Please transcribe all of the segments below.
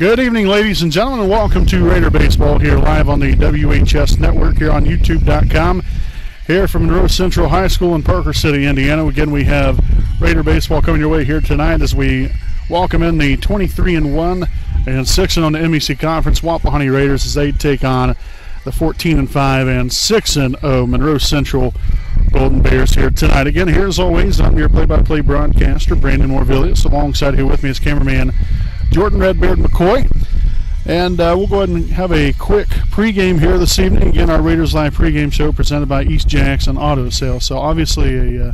Good evening, ladies and gentlemen, and welcome to Raider Baseball here live on the WHS Network here on YouTube.com. Here from Monroe Central High School in Parker City, Indiana. Again, we have Raider Baseball coming your way here tonight as we welcome in the 23-1 and 6-0 on the MEC Conference Wapahani Raiders as they take on the 14-5 and 6-0 Monroe Central Golden Bears here tonight. Again, here as always, I'm your play-by-play broadcaster, Brandon Morvillius. Alongside here with me is cameraman Jordan Redbeard McCoy. And we'll go ahead and have a quick pregame here this evening. Again, our Raiders Live pregame show presented by East Jackson Auto Sales. So obviously a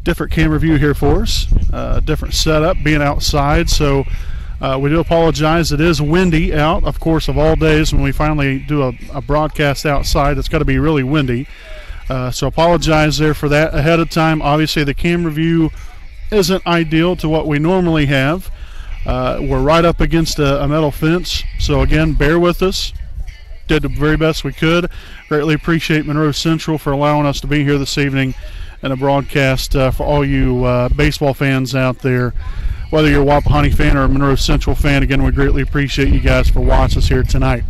different camera view here for us, different setup, being outside. So we do apologize. It is windy out, of course, of all days when we finally do a broadcast outside. It's got to be really windy. So apologize there for that ahead of time. Obviously, the camera view isn't ideal to what we normally have. We're right up against a metal fence, so again, bear with us. Did the very best we could. Greatly appreciate Monroe Central for allowing us to be here this evening and a broadcast for all you baseball fans out there. Whether you're a Wapahani fan or a Monroe Central fan, again, we greatly appreciate you guys for watching us here tonight.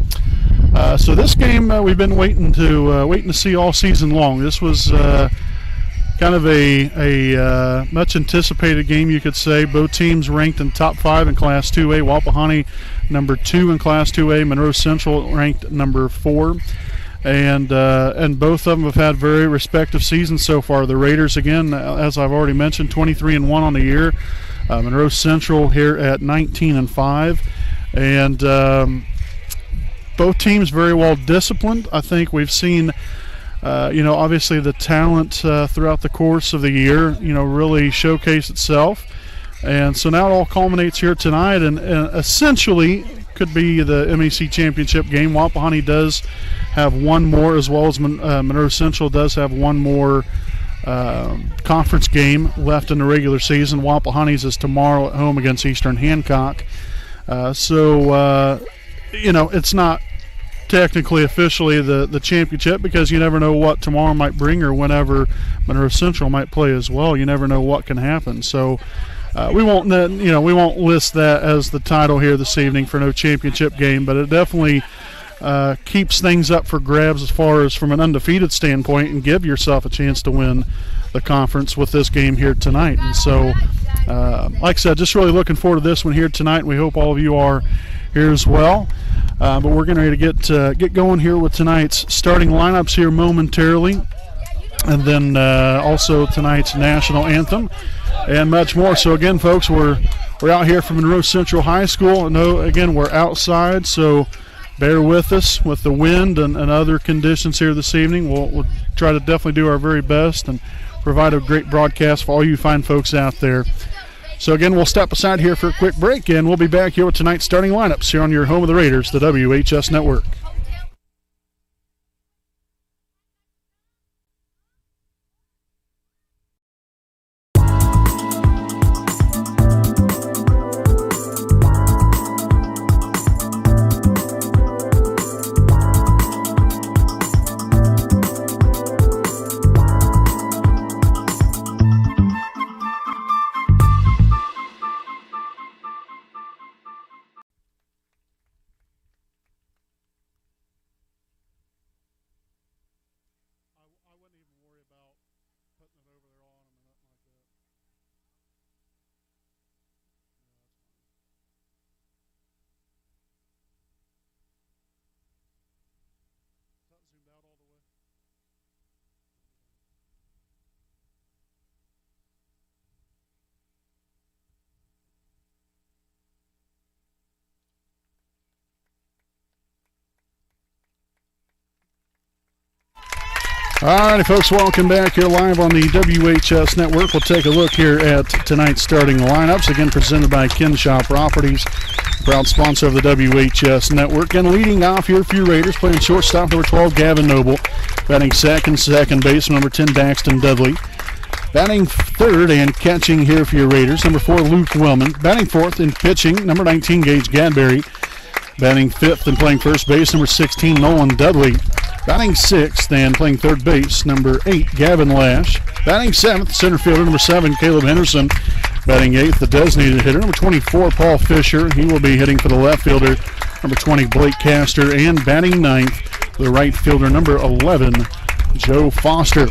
So this game we've been waiting to see all season long. This was kind of a much anticipated game, you could say. Both teams ranked in top 5 in Class 2A. Wapahani number 2 in Class 2A. Monroe Central ranked number 4. And both of them have had very respective seasons so far. The Raiders, again, as I've already mentioned, 23-1 on the year. Monroe Central here at 19-5. And both teams very well disciplined. I think we've seen obviously the talent throughout the course of the year, really showcase itself. And so now it all culminates here tonight and essentially could be the MEC championship game. Wapahani does have one more, as well as Monroe Central does have one more conference game left in the regular season. Wapahani's is tomorrow at home against Eastern Hancock. It's not technically officially the championship because you never know what tomorrow might bring or whenever Monroe Central might play as well. You never know what can happen. So we won't list that as the title here this evening for no championship game, but it definitely keeps things up for grabs as far as from an undefeated standpoint and give yourself a chance to win the conference with this game here tonight. And so like I said, just really looking forward to this one here tonight. We hope all of you are here as well. But we're getting ready to get going here with tonight's starting lineups here momentarily, and then also tonight's national anthem and much more. So again, folks, we're out here from Monroe Central High School. Again, we're outside, so bear with us with the wind and other conditions here this evening. We'll try to definitely do our very best and provide a great broadcast for all you fine folks out there. So again, we'll step aside here for a quick break, and we'll be back here with tonight's starting lineups here on your home of the Raiders, the WHS Network. All righty, folks, welcome back here live on the WHS Network. We'll take a look here at tonight's starting lineups, again presented by Kinshaw Properties, proud sponsor of the WHS Network. And leading off here for your Raiders, playing shortstop, number 12, Gavin Noble. Batting second base, number 10, Daxton Dudley. Batting third and catching here for your Raiders, number 4, Luke Wellman. Batting fourth and pitching, number 19, Gage Gadberry. Batting fifth and playing first base, number 16, Nolan Dudley. Batting sixth and playing third base, number 8, Gavin Lash. Batting seventh, center fielder, number 7, Caleb Henderson. Batting 8th, the designated hitter, number 24, Paul Fisher. He will be hitting for the left fielder, number 20, Blake Castor. And batting 9th, the right fielder, number 11, Joe Foster.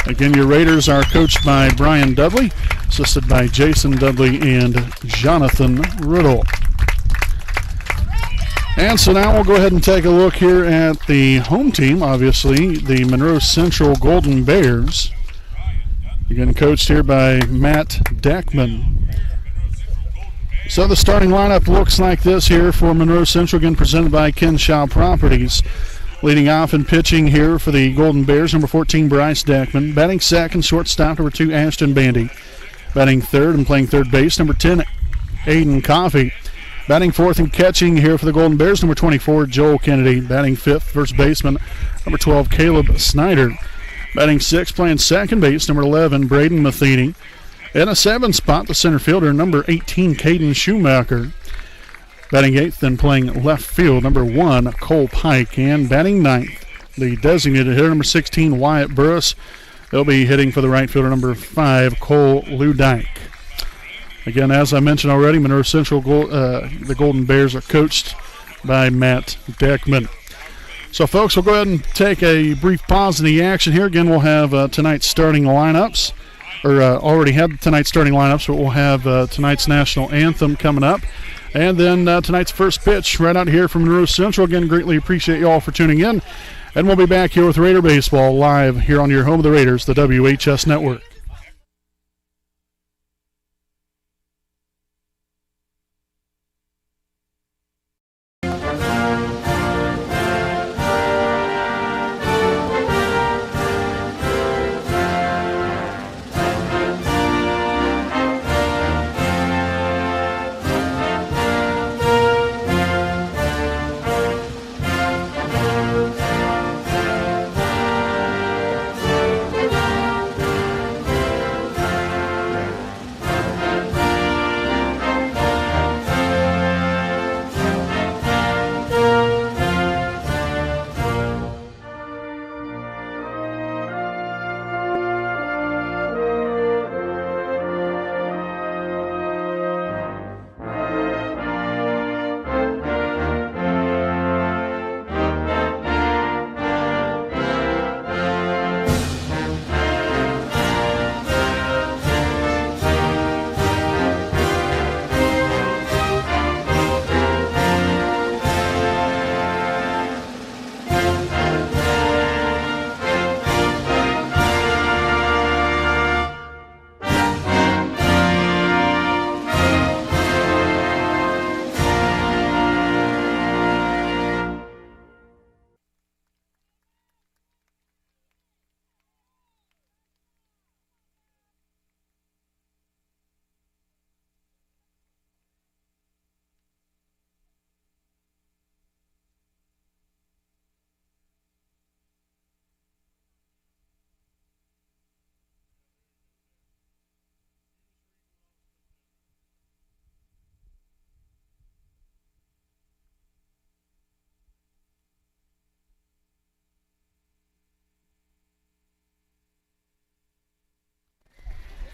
Again, your Raiders are coached by Brian Dudley, assisted by Jason Dudley and Jonathan Riddle. And so now we'll go ahead and take a look here at the home team, obviously, the Monroe Central Golden Bears. Again, coached here by Matt Deckman. So the starting lineup looks like this here for Monroe Central, again presented by Kenshaw Properties. Leading off and pitching here for the Golden Bears, number 14, Bryce Deckman. Batting second, shortstop, number 2, Ashton Bandy. Batting third and playing third base, number 10, Aiden Coffey. Batting fourth and catching here for the Golden Bears, number 24, Joel Kennedy. Batting fifth, first baseman, number 12, Caleb Snyder. Batting sixth, playing second base, number 11, Braden Matheny. In a seventh spot, the center fielder, number 18, Caden Schumacher. Batting eighth and playing left field, number 1, Cole Pike. And batting ninth, the designated hitter, number 16, Wyatt Burris. They'll be hitting for the right fielder, number 5, Cole Ludyke. Again, as I mentioned already, Monroe Central, the Golden Bears are coached by Matt Deckman. So, folks, we'll go ahead and take a brief pause in the action here. Again, we'll have tonight's starting lineups, or already had tonight's starting lineups, but we'll have tonight's national anthem coming up. And then tonight's first pitch right out here from Monroe Central. Again, greatly appreciate you all for tuning in. And we'll be back here with Raider Baseball live here on your home of the Raiders, the WHS Network.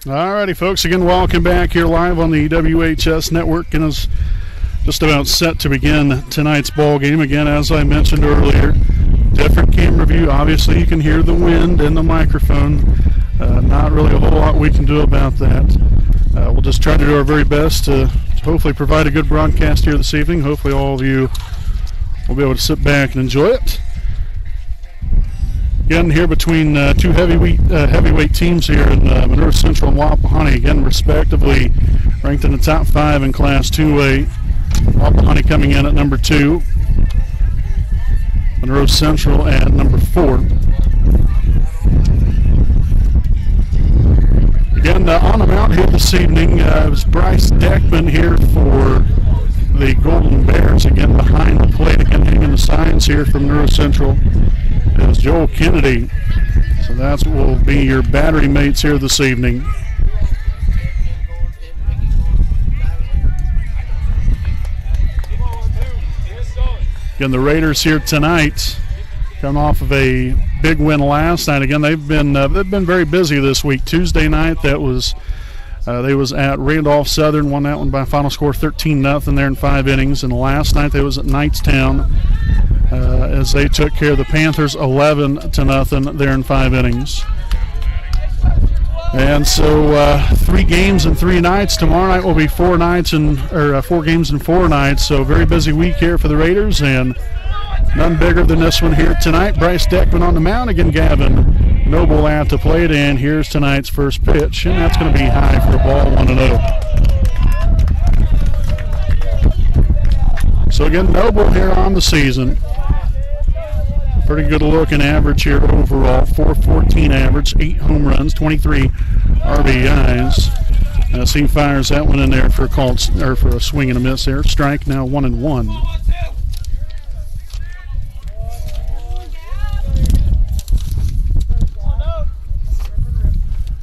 All righty, folks. Again, welcome back here live on the WHS Network, and is just about set to begin tonight's ball game. Again, as I mentioned earlier, different camera view. Obviously, you can hear the wind and the microphone. Not really a whole lot we can do about that. We'll just try to do our very best to hopefully provide a good broadcast here this evening. Hopefully, all of you will be able to sit back and enjoy it. Again, here between two heavyweight teams here in Monroe Central and Wapahani, again, respectively, ranked in the top 5 in Class 2A. Wapahani coming in at number 2. Monroe Central at number 4. Again, on the mound here this evening is Bryce Deckman here for the Golden Bears. Again, behind the plate, again, hanging the signs here from Monroe Central is Joel Kennedy. So that's what will be your battery mates here this evening. Again, the Raiders here tonight coming off of a big win last night. Again, they've been very busy this week. Tuesday night, that was They was at Randolph Southern, won that one by a final score 13-0 there in 5 innings. And last night they was at Knightstown as they took care of the Panthers 11-0 there in 5 innings. And so 3 games and 3 nights. Tomorrow night will be 4 games and 4 nights. So very busy week here for the Raiders, and none bigger than this one here tonight. Bryce Deckman on the mound. Again, Gavin Noble at the plate, and here's tonight's first pitch, and that's going to be high for a ball, 1-0. So again, Noble here on the season. Pretty good looking average here overall. 414 average, 8 home runs, 23 RBIs. As he fires that one in there for a swing and a miss there. Strike now 1-1.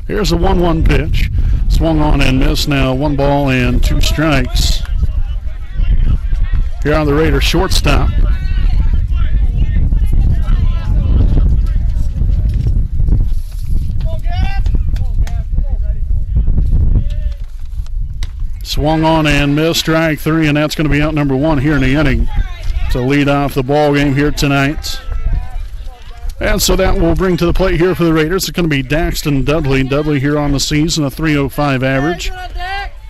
Here's a 1-1 pitch. Swung on and missed now. 1 ball and 2 strikes. Here on the Raiders shortstop. Swung on and missed, strike 3, and that's going to be out number 1 here in the inning to lead off the ball game here tonight. And so that will bring to the plate here for the Raiders. It's going to be Daxton Dudley. Dudley here on the season, a .305 average.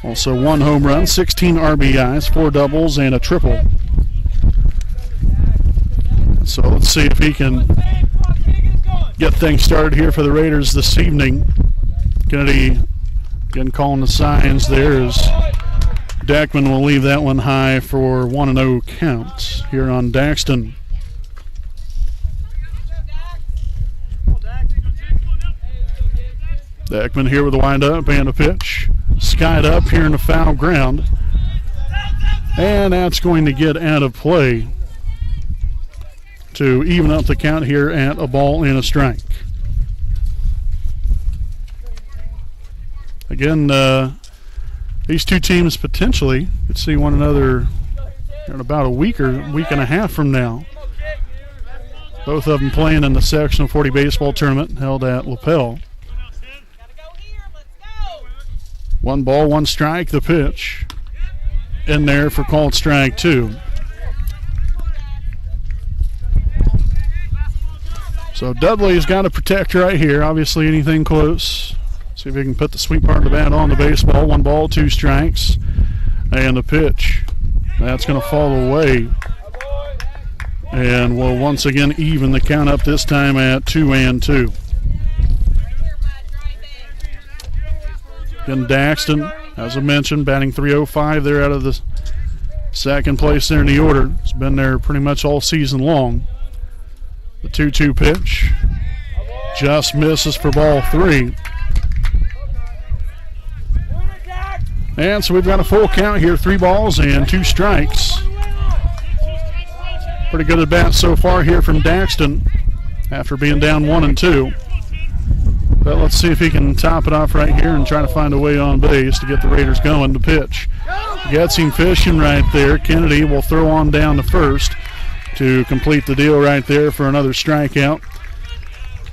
Also 1 home run, 16 RBIs, 4 doubles, and a triple. So let's see if he can get things started here for the Raiders this evening. Kennedy again calling the signs there as Deckman will leave that one high for 1-0 count here on Daxton. Deckman here with a windup and a pitch. Skied up here in the foul ground. And that's going to get out of play to even up the count here at a ball and a strike. Again, these two teams potentially could see one another in about a week or week and a half from now. Both of them playing in the Sectional 40 baseball tournament held at LaPel. 1 ball, 1 strike, the pitch. In there for called strike 2. So Dudley's got to protect right here. Obviously anything close. See if he can put the sweet part of the bat on the baseball. 1 ball, 2 strikes. And the pitch. That's going to fall away. And will once again even the count up, this time at 2-2. Again, Daxton, as I mentioned, batting .305 there out of the second place there in the order. It's been there pretty much all season long. The 2-2 pitch just misses for ball 3. And so we've got a full count here, 3 balls and 2 strikes. Pretty good at bat so far here from Daxton after being down 1-2. But let's see if he can top it off right here and try to find a way on base to get the Raiders going to pitch. Gets him fishing right there. Kennedy will throw on down to first to complete the deal right there for another strikeout.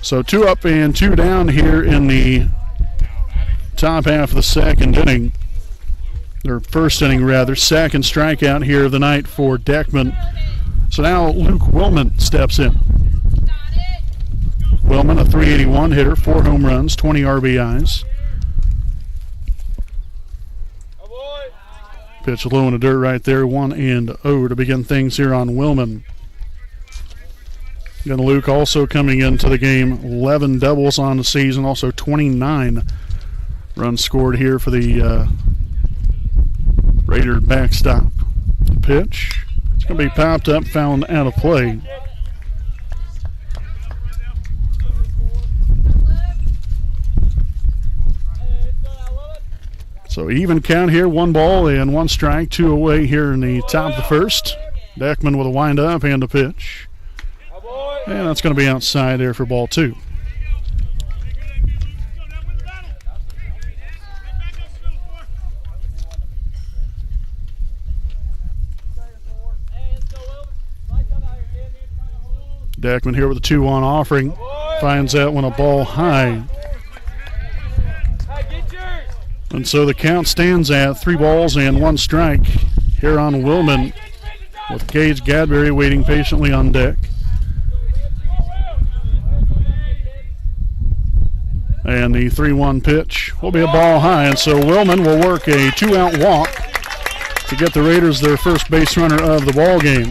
So 2 up and 2 down here in the top half of the second inning. Or first inning rather. Second strikeout here of the night for Deckman. So now Luke Willman steps in. Willman, a .381 hitter, 4 home runs, 20 RBIs. Pitch low in the dirt right there, 1-0 to begin things here on Willman. Again, Luke also coming into the game, 11 doubles on the season, also 29 runs scored here for the Raider backstop. The pitch, it's going to be popped up, fouled out of play. So even count here, 1 ball and 1 strike, 2 away here in the top of the first. Deckman with a windup and a pitch. And that's going to be outside there for ball 2. Deckman here with a 2-1 offering. Finds that one a ball high. And so the count stands at 3 balls and 1 strike here on Willman, with Gage Gadberry waiting patiently on deck. And the 3-1 pitch will be a ball high, and so Willman will work a 2-out walk to get the Raiders their first base runner of the ball game.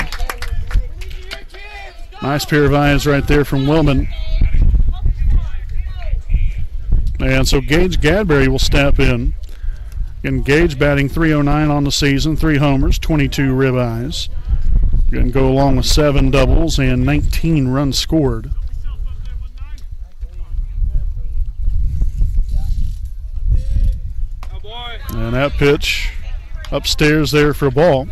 Nice pair of eyes right there from Willman. And so Gage Gadberry will step in. Again, Gage batting .309 on the season, 3 homers, 22 ribeyes. Going to go along with 7 doubles and 19 runs scored. And that pitch upstairs there for a ball.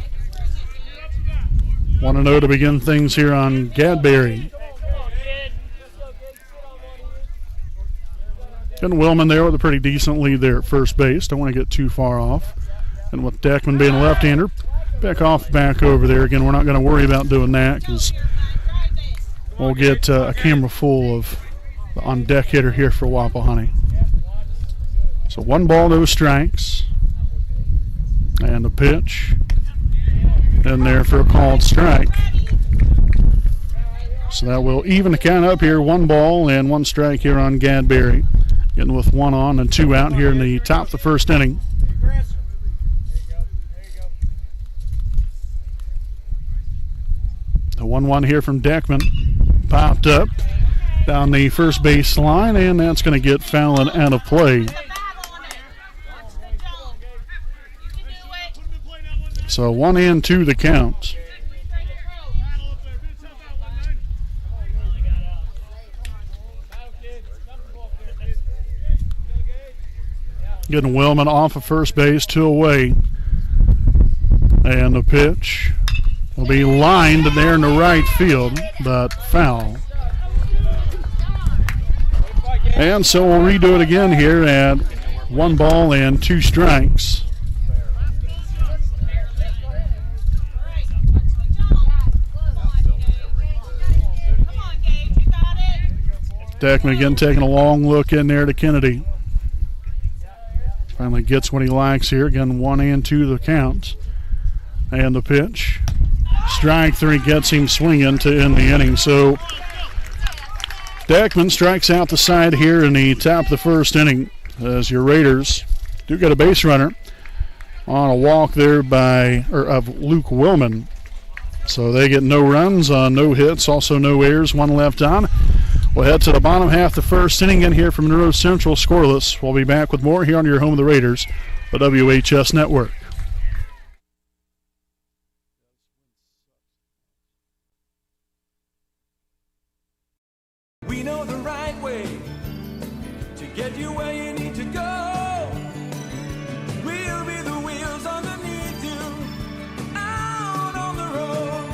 1-0 to begin things here on Gadberry. And Willman there with a pretty decent lead there at first base. Don't want to get too far off. And with Deckman being a left-hander, back over there. Again, we're not going to worry about doing that because we'll get a camera full of the on-deck hitter here for Wapahani. So 1 ball, no strikes. And a pitch in there for a called strike. So that will even the count up here. 1 ball and 1 strike here on Gadberry. Getting with 1 on and 2 out here in the top of the first inning. The 1-1 here from Deckman. Popped up down the first base line, and that's going to get foul and out of play. So 1 and 2 the count. Getting Willman off of first base, 2 away. And the pitch will be lined there in the right field, but foul. And so we'll redo it again here at 1 ball and 2 strikes. Deckman again taking a long look in there to Kennedy. Finally gets what he likes here. Again, 1 and 2 the count. And the pitch. Strike 3 gets him swinging to end the inning. So Deckman strikes out the side here in the top of the first inning as your Raiders do get a base runner on a walk there of Luke Willman. So they get no runs, no hits, also no errors, 1 left on. We'll head to the bottom half of the first inning in here from Monroe Central, scoreless. We'll be back with more here on your home of the Raiders, the WHS Network. We know the right way to get you where you need to go. We'll be the wheels underneath you, out on the road.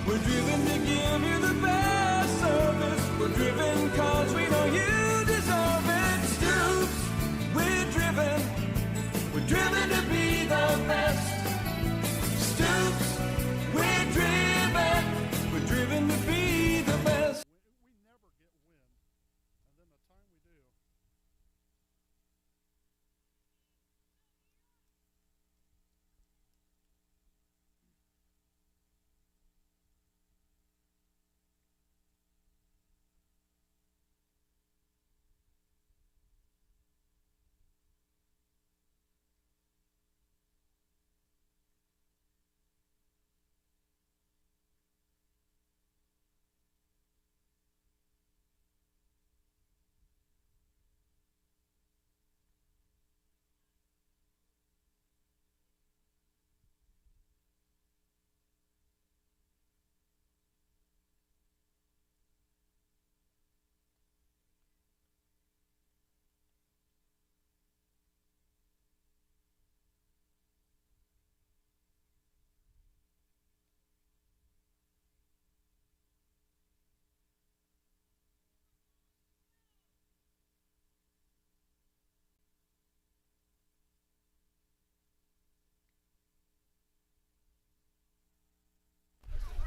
We're driven to give you the best service. We're driven cause we know you deserve it. Stoops, we're driven to be the best. Stoops, we're driven to be the best.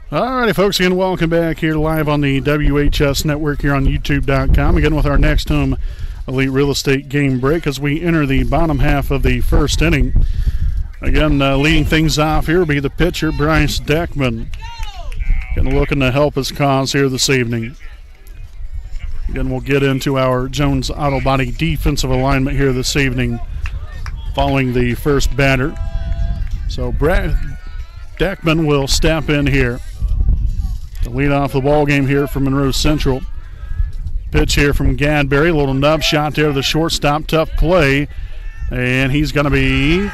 Alrighty, folks, again, welcome back here live on the WHS Network here on YouTube.com. Again, with our next home Elite Real Estate game break as we enter the bottom half of the first inning. Again, leading things off here will be the pitcher, Bryce Deckman. Looking to help his cause here this evening. Again, we'll get into our Jones Auto Body defensive alignment here this evening following the first batter. So Deckman will step in here to lead off the ball game here from Monroe Central. Pitch here from Gadberry, a little nub shot there to the shortstop, tough play, and he's going to be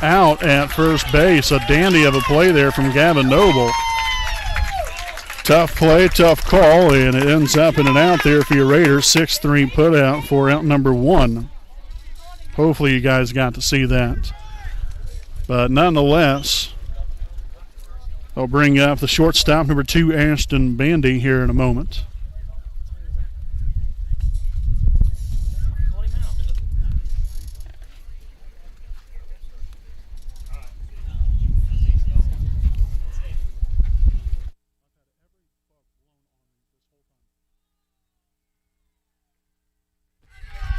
out at first base. A dandy of a play there from Gavin Noble. Tough play, tough call, and it ends up in and out there for your Raiders. 6-3 put out for out number 1. Hopefully you guys got to see that. But nonetheless, I'll bring up the shortstop, number 2, Ashton Bandy, here in a moment.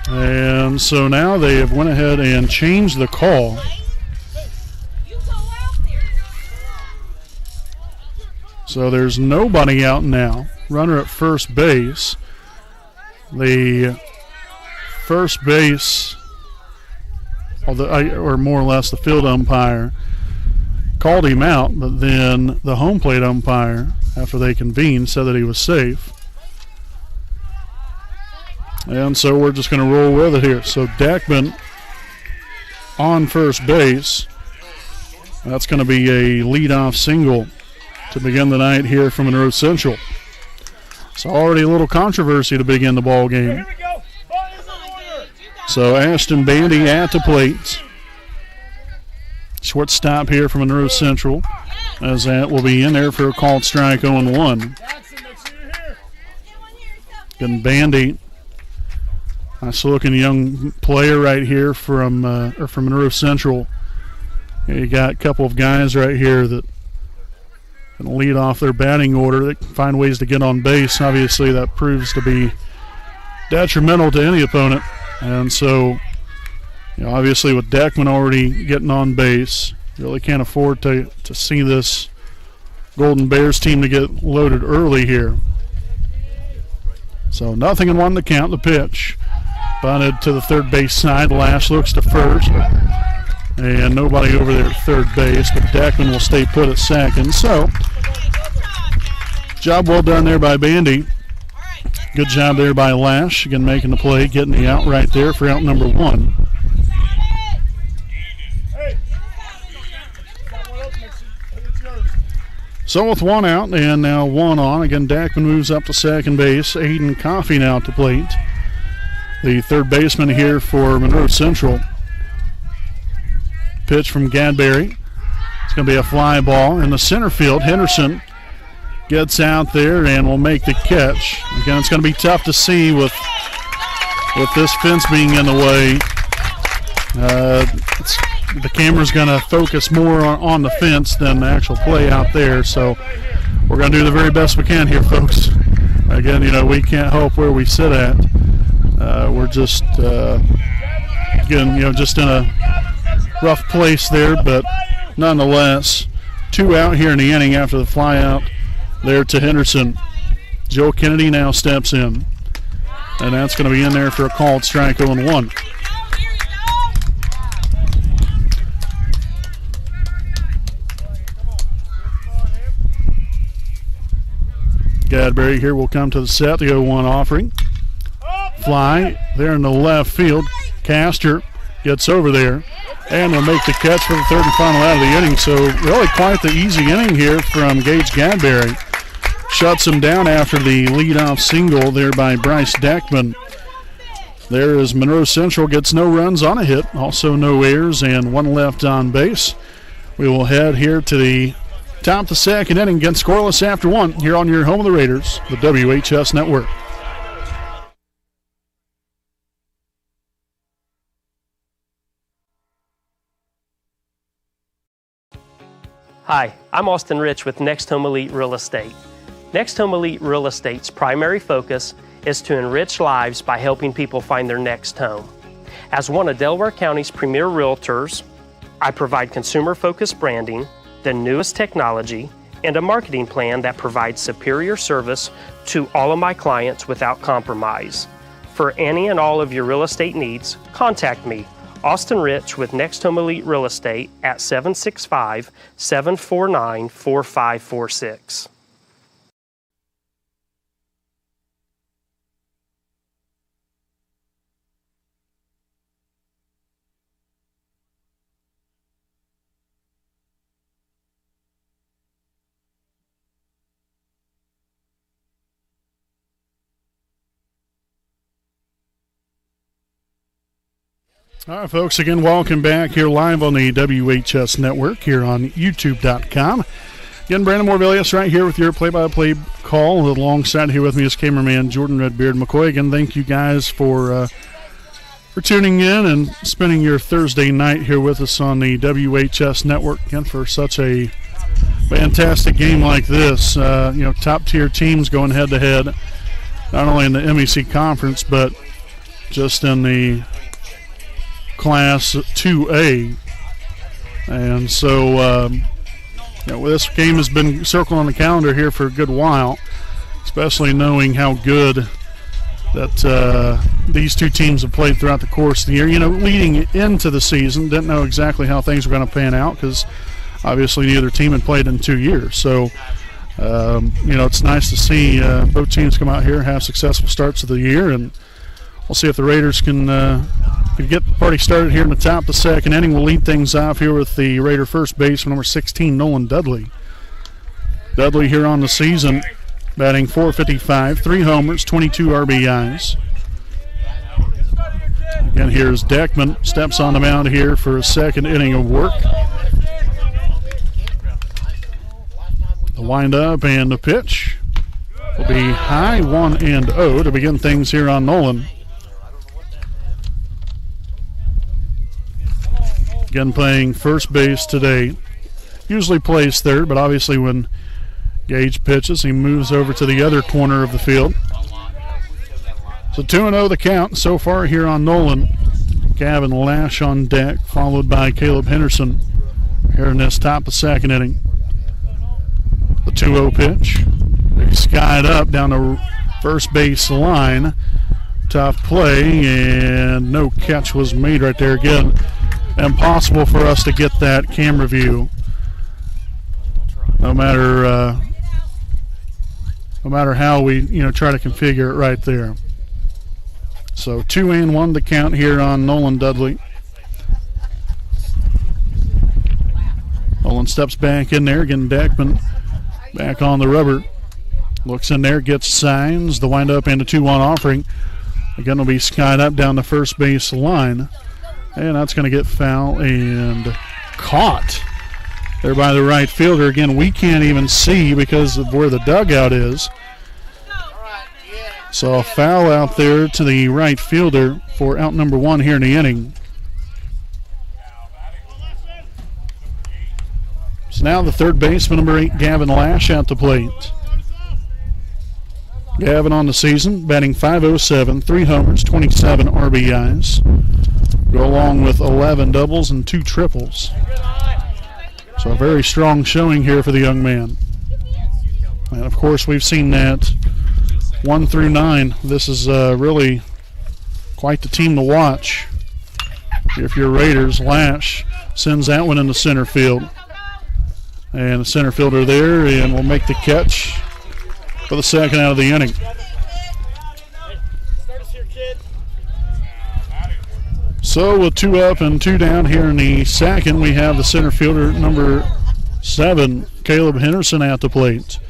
And so now they have went ahead and changed the call. So there's nobody out now. Runner at first base. The first base, or more or less the field umpire, called him out, but then the home plate umpire, after they convened, said that he was safe. And so we're just going to roll with it here. So Deckman on first base. That's going to be a leadoff single to begin the night here from Monroe Central. It's already a little controversy to begin the ball game. So Ashton Bandy at the plate. Shortstop here from Monroe Central, as that will be in there for a called strike 0-1. Again, Bandy, nice looking young player right here from Monroe Central. You got a couple of guys right here that can lead off their batting order. They can find ways to get on base. Obviously, that proves to be detrimental to any opponent. And so, obviously with Deckman already getting on base, really can't afford to see this Golden Bears team to get loaded early here. So 0-1 to count. The pitch bunted to the third base side. Lash looks to first. And nobody over there at third base, but Deckman will stay put at second. So, job well done there by Bandy. Good job there by Lash. Again, making the play, getting the out right there for out number 1. So with 1 out and now 1 on, again, Deckman moves up to second base. Aiden Coffey now at the plate. The third baseman here for Monroe Central. Pitch from Gadberry. It's going to be a fly ball in the center field. Henderson gets out there and will make the catch. Again, it's going to be tough to see with this fence being in the way. The camera's going to focus more on the fence than the actual play out there. So we're going to do the very best we can here, folks. Again, we can't help where we sit at. We're just, just in a rough place there, but nonetheless, 2 out here in the inning after the fly out there to Henderson. Joe Kennedy now steps in, and that's going to be in there for a called strike 0-1. Gadberry here will come to the set, the 0-1 offering. Fly there in the left field. Castor gets over there and will make the catch for the third and final out of the inning. So really quite the easy inning here from Gage Gadberry. Shuts him down after the leadoff single there by Bryce Deckman. There is Monroe Central gets no runs on a hit, also no errors, and 1 left on base. We will head here to the top of the second inning, again scoreless after 1 here on your home of the Raiders, the WHS Network. Hi, I'm Austin Rich with Next Home Elite Real Estate. Next Home Elite Real Estate's primary focus is to enrich lives by helping people find their next home. As one of Delaware County's premier realtors, I provide consumer-focused branding, the newest technology, and a marketing plan that provides superior service to all of my clients without compromise. For any and all of your real estate needs, contact me, Austin Rich with Next Home Elite Real Estate at 765-749-4546. All right, folks, again, welcome back here live on the WHS Network here on YouTube.com. Again, Brandon Morvillius right here with your play-by-play call. Alongside here with me is cameraman Jordan Redbeard McCoy. Again, thank you guys for tuning in and spending your Thursday night here with us on the WHS Network. Again, for such a fantastic game like this. Top-tier teams going head-to-head, not only in the MEC Conference, but just in the Class 2A. And so this game has been circled on the calendar here for a good while, especially knowing how good that these two teams have played throughout the course of the year. Leading into the season, didn't know exactly how things were going to pan out because obviously neither team had played in 2 years. So it's nice to see both teams come out here and have successful starts of the year, and we'll see if the Raiders can get the party started here in the top of the second inning. We'll lead things off here with the Raider first baseman, number 16, Nolan Dudley. Dudley here on the season, batting .455, 3 homers, 22 RBIs. Again, here's Deckman, steps on the mound here for a second inning of work. The windup and the pitch will be high, 1-0 to begin things here on Nolan. Again, playing first base today. Usually plays third, but obviously when Gage pitches, he moves over to the other corner of the field. So 2-0 the count so far here on Nolan. Gavin Lash on deck, followed by Caleb Henderson here in this top of second inning. The 2-0 pitch. They skied up down the first base line. Tough play, and no catch was made right there. Again, impossible for us to get that camera view, no matter how we try to configure it right there. So 2-1 the count here on Nolan Dudley. Nolan steps back in there, getting Deckman back on the rubber. Looks in there, gets signs, the windup and a 2-1 offering. Again, will be skied up down the first base line. And that's going to get foul and caught there by the right fielder. Again, we can't even see because of where the dugout is. So a foul out there to the right fielder for out number 1 here in the inning. So now the third baseman, number 8, Gavin Lash, at the plate. Gavin on the season, batting .507, 3 homers, 27 RBIs. Go along with 11 doubles and 2 triples. So a very strong showing here for the young man. And of course we've seen that 1 through 9. This is really quite the team to watch. If you're Raiders, Lash sends that one into center field. And the center fielder there and will make the catch for the second out of the inning. So with 2 up and 2 down here in the second, we have the center fielder, number 7, Caleb Henderson, at the plate.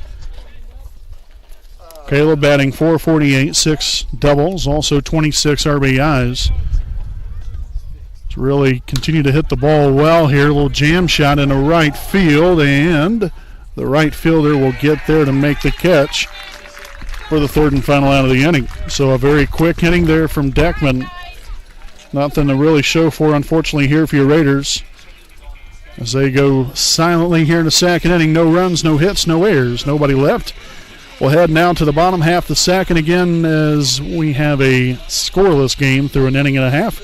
Caleb batting .448, 6 doubles, also 26 RBIs. He's really continued to hit the ball well here. A little jam shot in the right field, and the right fielder will get there to make the catch for the third and final out of the inning. So a very quick inning there from Deckman. Nothing to really show for, unfortunately, here for your Raiders, as they go silently here in the second inning. No runs, no hits, no errors. Nobody left, We'll head now to the bottom half of the second again as we have a scoreless game through an inning and a half.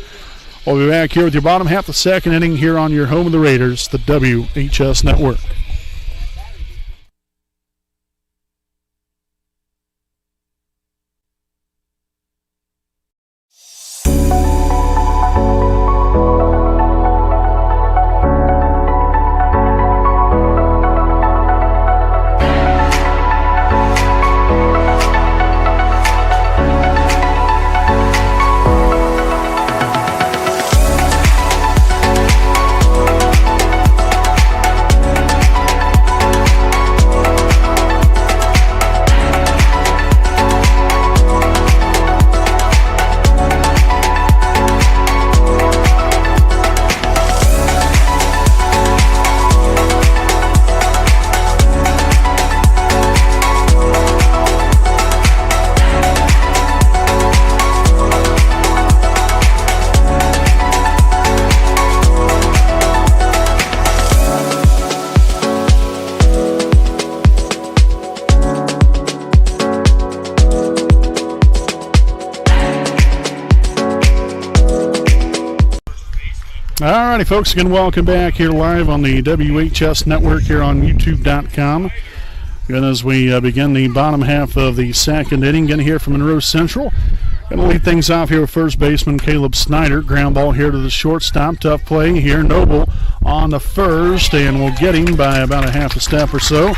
We'll be back here with your bottom half of the second inning here on your home of the Raiders, the WHS Network. Alrighty, folks, again, welcome back here live on the WHS Network here on YouTube.com. Again, as we begin the bottom half of the second inning, going to hear from Monroe Central. Going to lead things off here with first baseman Caleb Snyder. Ground ball here to the shortstop. Tough play here. Noble on the first, and we'll get him by about a half a step or so.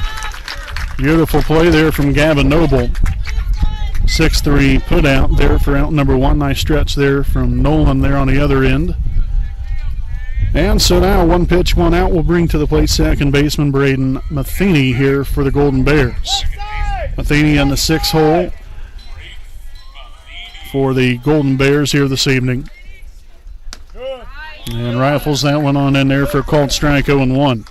Beautiful play there from Gavin Noble. 6-3 put out there for out number one. Nice stretch there from Nolan there on the other end. And so now one pitch, one out will bring to the plate second baseman Braden Matheny here for the Golden Bears. Matheny in the sixth hole for the Golden Bears here this evening. And rifles that one on in there for a called strike 0-1.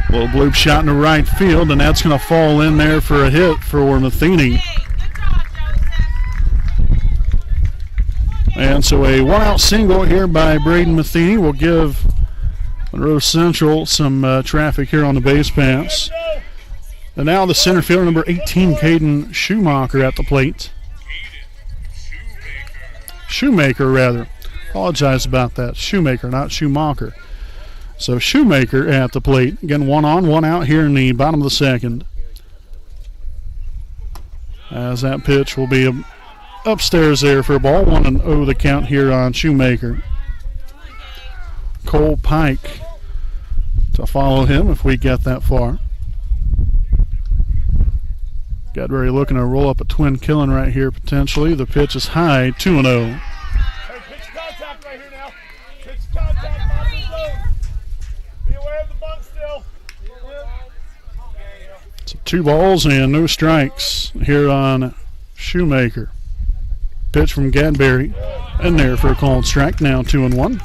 Little bloop shot in the right field, and that's going to fall in there for a hit for Matheny. And so a one-out single here by Braden Matheny will give Monroe Central some traffic here on the base pass. And now the center fielder, number 18, Caden Schumacher at the plate. Shoemaker, rather. Apologize about that. Shoemaker, not Schumacher. So Shoemaker at the plate. Again, one on, one out here in the bottom of the second. As that pitch will be upstairs there for a ball. 1-0 the count here on Shoemaker. Cole Pike to follow him if we get that far. Gadberry looking to roll up a twin killing right here potentially. The pitch is high, 2-0. Hey, pitch contact right here now. Pitch contact, bottom of the zone. Be aware of the bunt still. So 2 balls and no strikes here on Shoemaker. Pitch from Gadberry in there for a called strike. Now 2-1.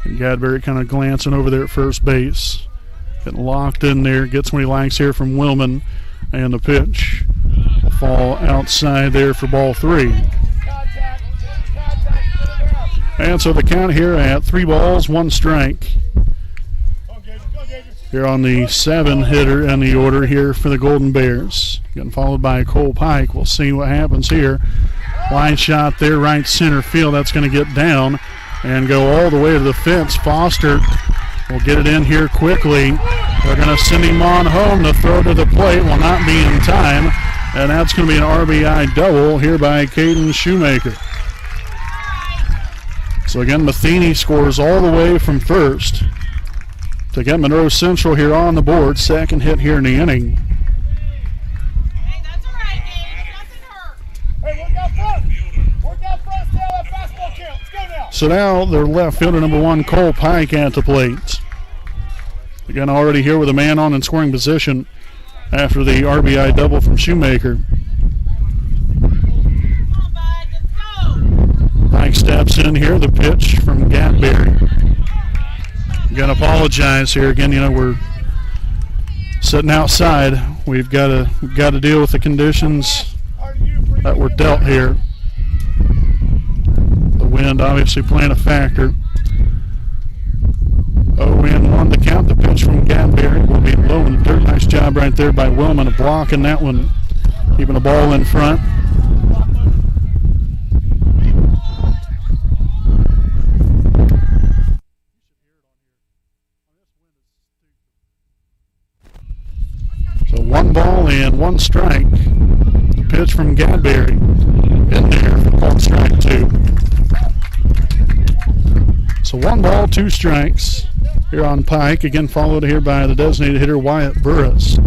Gadberry kind of glancing over there at first base. Getting locked in there. Gets what he likes here from Willman. And the pitch will fall outside there for ball 3. And so the count here at 3 balls, 1 strike. Here on the 7-hitter in the order here for the Golden Bears. Getting followed by Cole Pike. We'll see what happens here. Line shot there, right center field. That's going to get down and go all the way to the fence. Foster will get it in here quickly. They're going to send him on home. The throw to the plate will not be in time. And that's going to be an RBI double here by Caden Shoemaker. So again, Matheny scores all the way from first to get Monroe Central here on the board. Second hit here in the inning. Hey, that's all right, Gabe. Nothing hurt. Hey, work out front. Work out front. Stay on that fastball count. Let's go now. So now their left fielder, number 1, Cole Pike, at the plate. Again, already here with a man on in scoring position after the RBI double from Shoemaker. Pike steps in here. The pitch from Gadberry. Going to apologize here again. You know, we're sitting outside. We've got to deal with the conditions that were dealt here. The wind obviously playing a factor. 0-1 to count. The pitch from Gadberry will be low in the dirt. Nice job right there by Willman of blocking that one, keeping the ball in front. So 1 ball and 1 strike. Pitch from Gadberry in there for called strike 2. So 1 ball, 2 strikes here on Pike. Again, followed here by the designated hitter Wyatt Burris.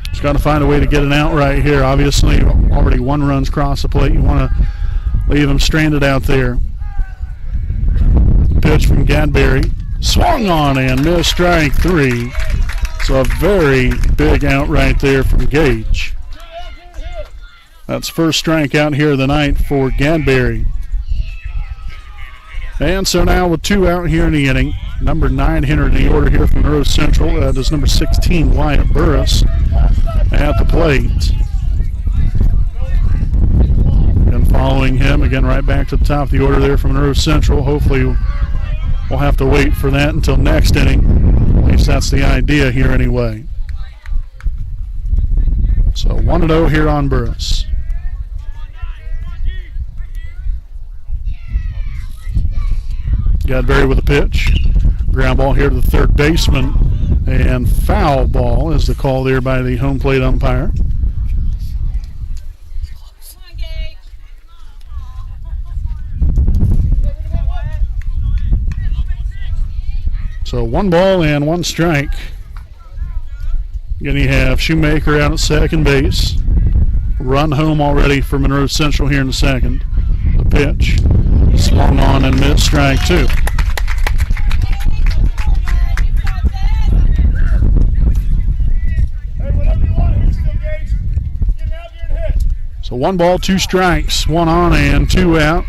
Just got to find a way to get an out right here. Obviously, already 1 run's across the plate. You want to leave them stranded out there. Pitch from Gadberry. Swung on and missed, strike 3. So a very big out right there from Gage. That's first strikeout here of the night for Gadberry. And so now with 2 out here in the inning, number 9 hitter in the order here from Monroe Central. That is number 16, Wyatt Burris, at the plate. And following him, again, right back to the top of the order there from Monroe Central. Hopefully we'll have to wait for that until next inning. At least that's the idea here anyway. So 1-0 here on Burris. Gadberry with a pitch. Ground ball here to the third baseman. And foul ball is the call there by the home plate umpire. So 1 ball and 1 strike. Again, you have Shoemaker out at second base. Run home already for Monroe Central here in the second. The pitch. Swung on and missed, strike 2. So 1 ball, 2 strikes. 1 on and 2 out.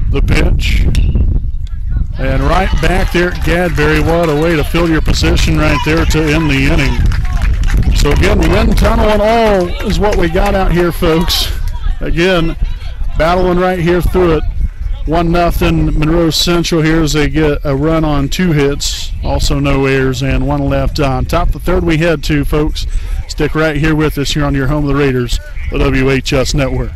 The pitch. And right back there at Gadberry. What a way to fill your position right there to end the inning. So again, wind tunnel and all is what we got out here, folks. Again, battling right here through it. 1-0 Monroe Central here as they get a run on 2 hits. Also no errors and 1 left on. Top of the third we head to, folks. Stick right here with us here on your home of the Raiders, the WHS Network.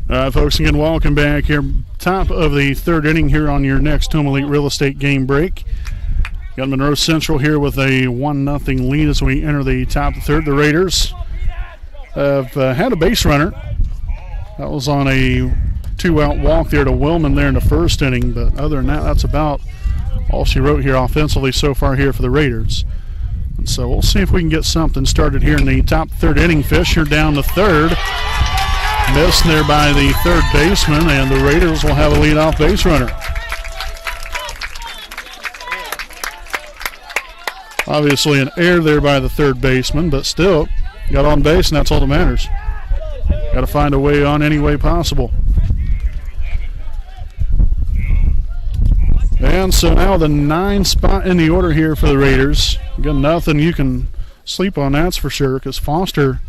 All right, folks, again, welcome back here. Top of the third inning here on your next Home Elite Real Estate game break. Got Monroe Central here with a 1-0 lead as we enter the top of the third. The Raiders have had a base runner. That was on a 2-out walk there to Willman there in the first inning. But other than that, that's about all she wrote here offensively so far here for the Raiders. And so we'll see if we can get something started here in the top third inning. Fisher down to third. Missed there by the third baseman, and the Raiders will have a leadoff base runner. Obviously an error there by the third baseman, but still got on base, and that's all that matters. Got to find a way on any way possible. And so now the 9 spot in the order here for the Raiders. Again, nothing you can sleep on, that's for sure, because Foster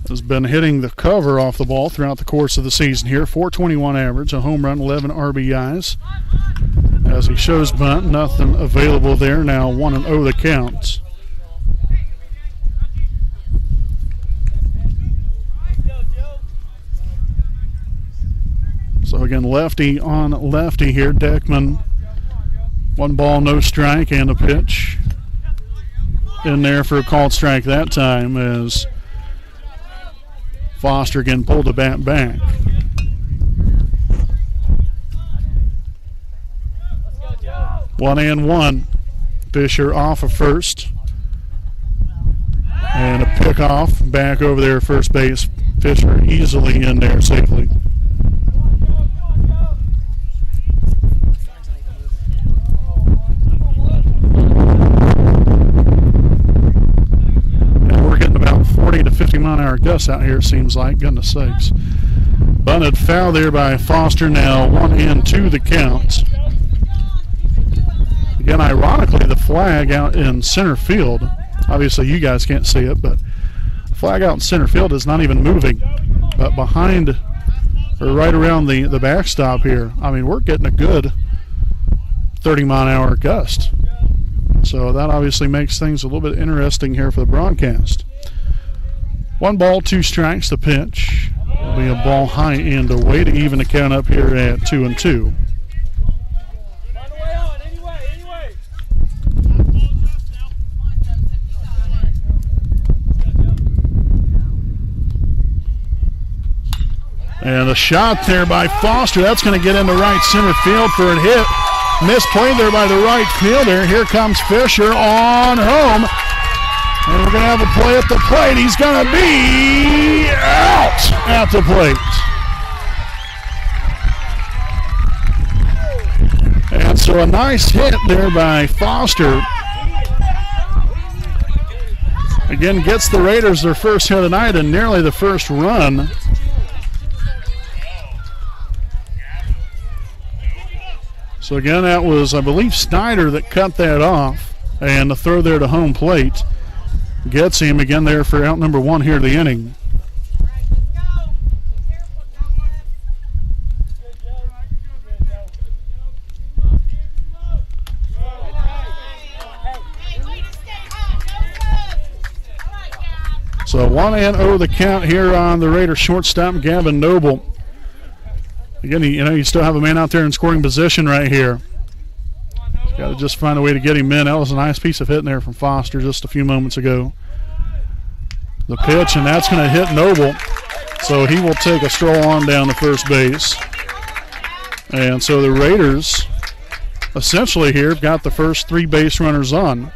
has been hitting the cover off the ball throughout the course of the season here. 421 average, a home run, 11 RBIs. As he shows bunt, nothing available there. Now 1-0 the count. So again, lefty on lefty here. Deckman, 1 ball, no strike, and a pitch in there for a called strike that time as Foster again pulled the bat back. One and one. Fisher off of first. And a pickoff back over there at first base. Fisher easily in there safely. And we're getting about 40 to 50 mile-an-hour gusts out here, it seems like. Goodness sakes. Bunted foul there by Foster. Now 1-2 the count. Again, ironically, the flag out in center field, obviously you guys can't see it, but the flag out in center field is not even moving. But behind, or right around the backstop here, I mean, we're getting a good 30 mile-an-hour gust. So that obviously makes things a little bit interesting here for the broadcast. 1 ball, 2 strikes, the pitch. It'll be a ball high and away to even the count up here at 2-2. And a shot there by Foster. That's going to get into right center field for a hit. Misplayed there by the right fielder. Here comes Fisher on home. And we're going to have a play at the plate. He's going to be out at the plate. And so a nice hit there by Foster. Again, gets the Raiders their first hit of the night and nearly the first run. So again, that was, I believe, Snyder that cut that off. And the throw there to home plate gets him again there for out number 1 here of the inning. So 1-0 the count here on the Raiders shortstop, Gavin Noble. Again, you still have a man out there in scoring position right here. Got to just find a way to get him in. That was a nice piece of hitting there from Foster just a few moments ago. The pitch, and that's going to hit Noble. So he will take a stroll on down to first base. And so the Raiders essentially here have got the first 3 base runners on.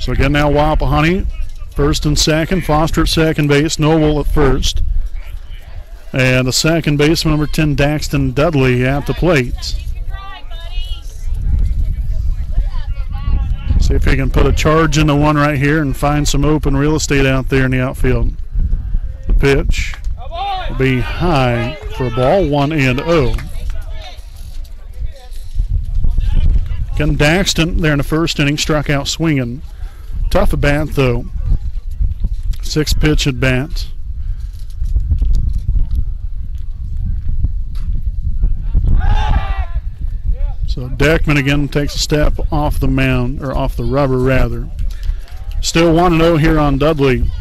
So again now Wapahani. First and second, Foster at second base, Noble at first. And the second baseman, number 10, Daxton Dudley at the plate. See if he can put a charge into one right here and find some open real estate out there in the outfield. The pitch will be high for a ball, 1-0. Again, Daxton there in the first inning, struck out swinging. Tough at bat though. 6 pitch at bat. So Deckman again takes a step off the mound, or off the rubber rather. Still 1-0 here on Dudley.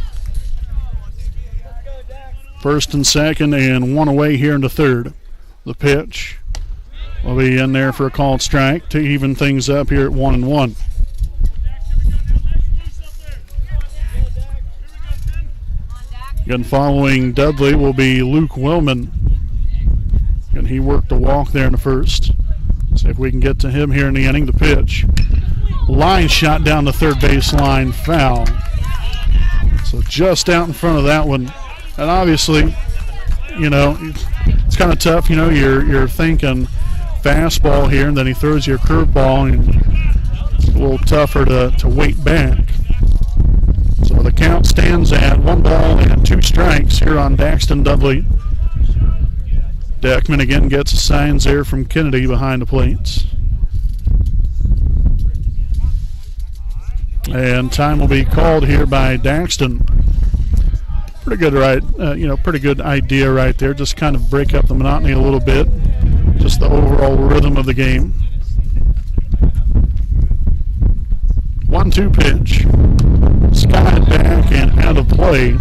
First and second, and 1 away here in the third. The pitch will be in there for a called strike to even things up here at 1-1. Again, following Dudley will be Luke Willman. And he worked a walk there in the first. See if we can get to him here in the inning. The pitch. Line shot down the third base line, foul. So just out in front of that one. And obviously, it's kind of tough. You're thinking fastball here, and then he throws you a curveball, and it's a little tougher to wait back. So the count stands at 1 ball and 2 strikes here on Daxton Dudley. Deckman again gets the signs there from Kennedy behind the plates. And time will be called here by Daxton. Pretty good, pretty good idea right there. Just kind of break up the monotony a little bit. Just the overall rhythm of the game. 1-2 pitch. Sky back and out of play.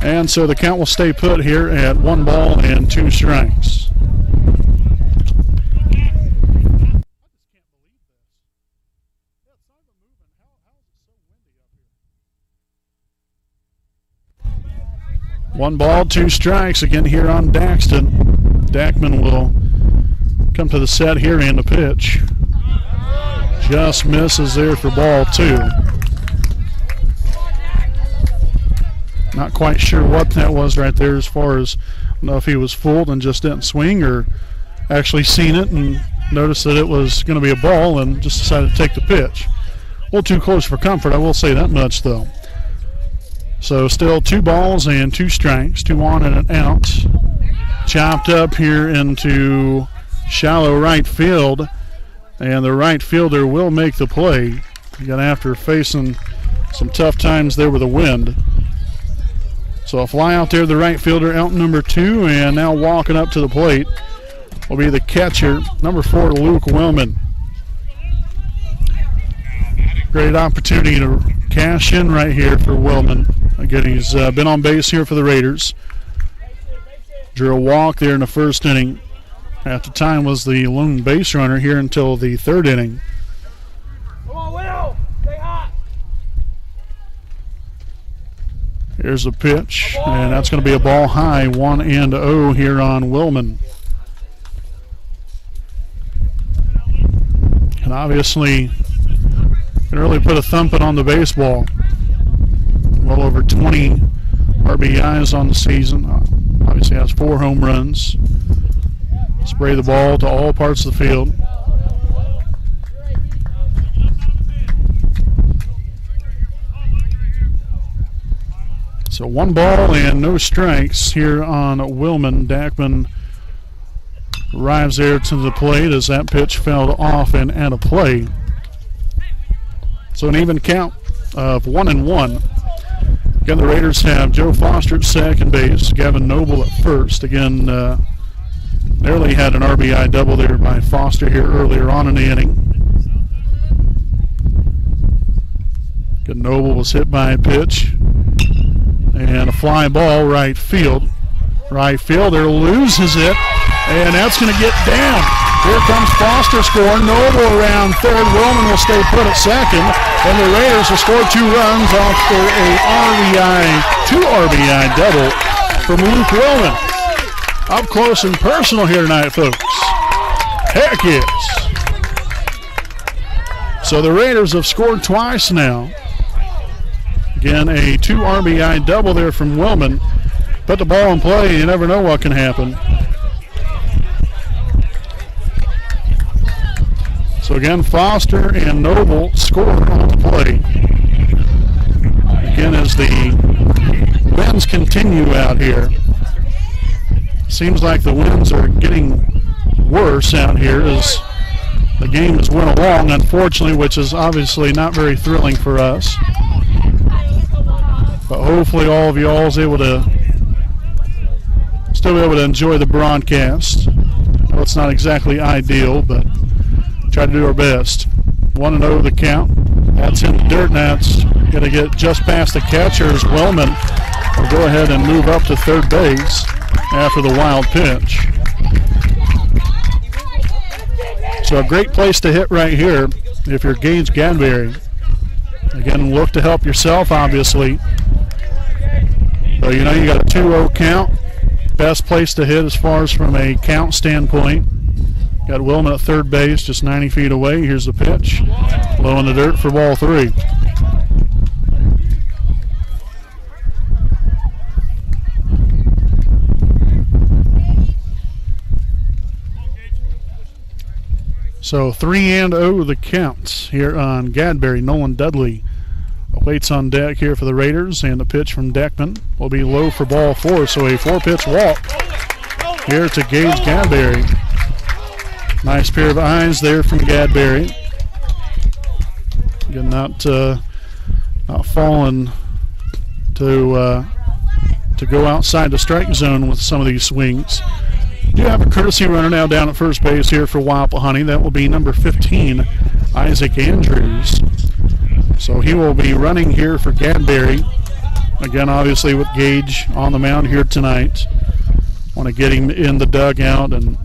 And so the count will stay put here at 1 ball and 2 strikes. One ball, 2 strikes again here on Daxton. Dackman will come to the set here and the pitch. Just misses there for ball 2. Not quite sure what that was right there as far as, I don't know if he was fooled and just didn't swing or actually seen it and noticed that it was going to be a ball and just decided to take the pitch. A little too close for comfort, I will say that much though. So still 2 balls and 2 strikes, 2 on and an out. Chopped up here into shallow right field, and the right fielder will make the play. Again, after facing some tough times there with the wind. So a fly out there, the right fielder, out number 2, and now walking up to the plate will be the catcher, number 4, Luke Wellman. Great opportunity to cash in right here for Wellman. Again, he's been on base here for the Raiders. Drew a walk there in the first inning. At the time was the lone base runner here until the 3rd inning. Come on, Will! Stay hot! Here's a pitch, and that's going to be a ball high, 1-0 here on Wellman. And obviously can really put a thumping on the baseball. Well over 20 RBIs on the season. Obviously has 4 home runs. Spray the ball to all parts of the field. So 1 ball and no strikes here on Wellman. Dackman arrives there to the plate as that pitch fell off and out of play. So an even count of 1-1. Again, the Raiders have Joe Foster at second base, Gavin Noble at first. Again, nearly had an RBI double there by Foster here earlier on in the inning. Again, Noble was hit by a pitch. And a fly ball right field. Right fielder loses it, and that's going to get down. Here comes Foster scoring. Noble around third. Wellman will stay put at second. And the Raiders will score 2 runs off a 2 RBI double from Luke Wellman. Up close and personal here tonight, folks. Heck yes. So the Raiders have scored twice now. Again, a 2 RBI double there from Wellman. Put the ball in play, you never know what can happen. So again, Foster and Noble score on the play. Again, as the winds continue out here. Seems like the winds are getting worse out here as the game has went along, unfortunately, which is obviously not very thrilling for us. But hopefully all of y'all is able to still be able to enjoy the broadcast. I know it's not exactly ideal, but try to do our best. 1-0 the count. That's in the dirt. Now it's going to get just past the catcher as Wellman will go ahead and move up to third base after the wild pitch. So a great place to hit right here if you're Gage Gadberry. Again, look to help yourself, obviously. So you know you got a 2-0 count. Best place to hit as far as from a count standpoint. Got Wellman at third base, just 90 feet away. Here's the pitch. Low in the dirt for ball 3. So 3-0 the counts here on Gadberry. Nolan Dudley awaits on deck here for the Raiders, and the pitch from Deckman will be low for ball 4. So a 4-pitch walk here to Gage Gadberry. Nice pair of eyes there from Gadberry. Again, not falling to go outside the strike zone with some of these swings. Do have a courtesy runner now down at first base here for Wapahani. That will be number 15, Isaac Andrews. So he will be running here for Gadberry. Again, obviously with Gage on the mound here tonight. Want to get him in the dugout and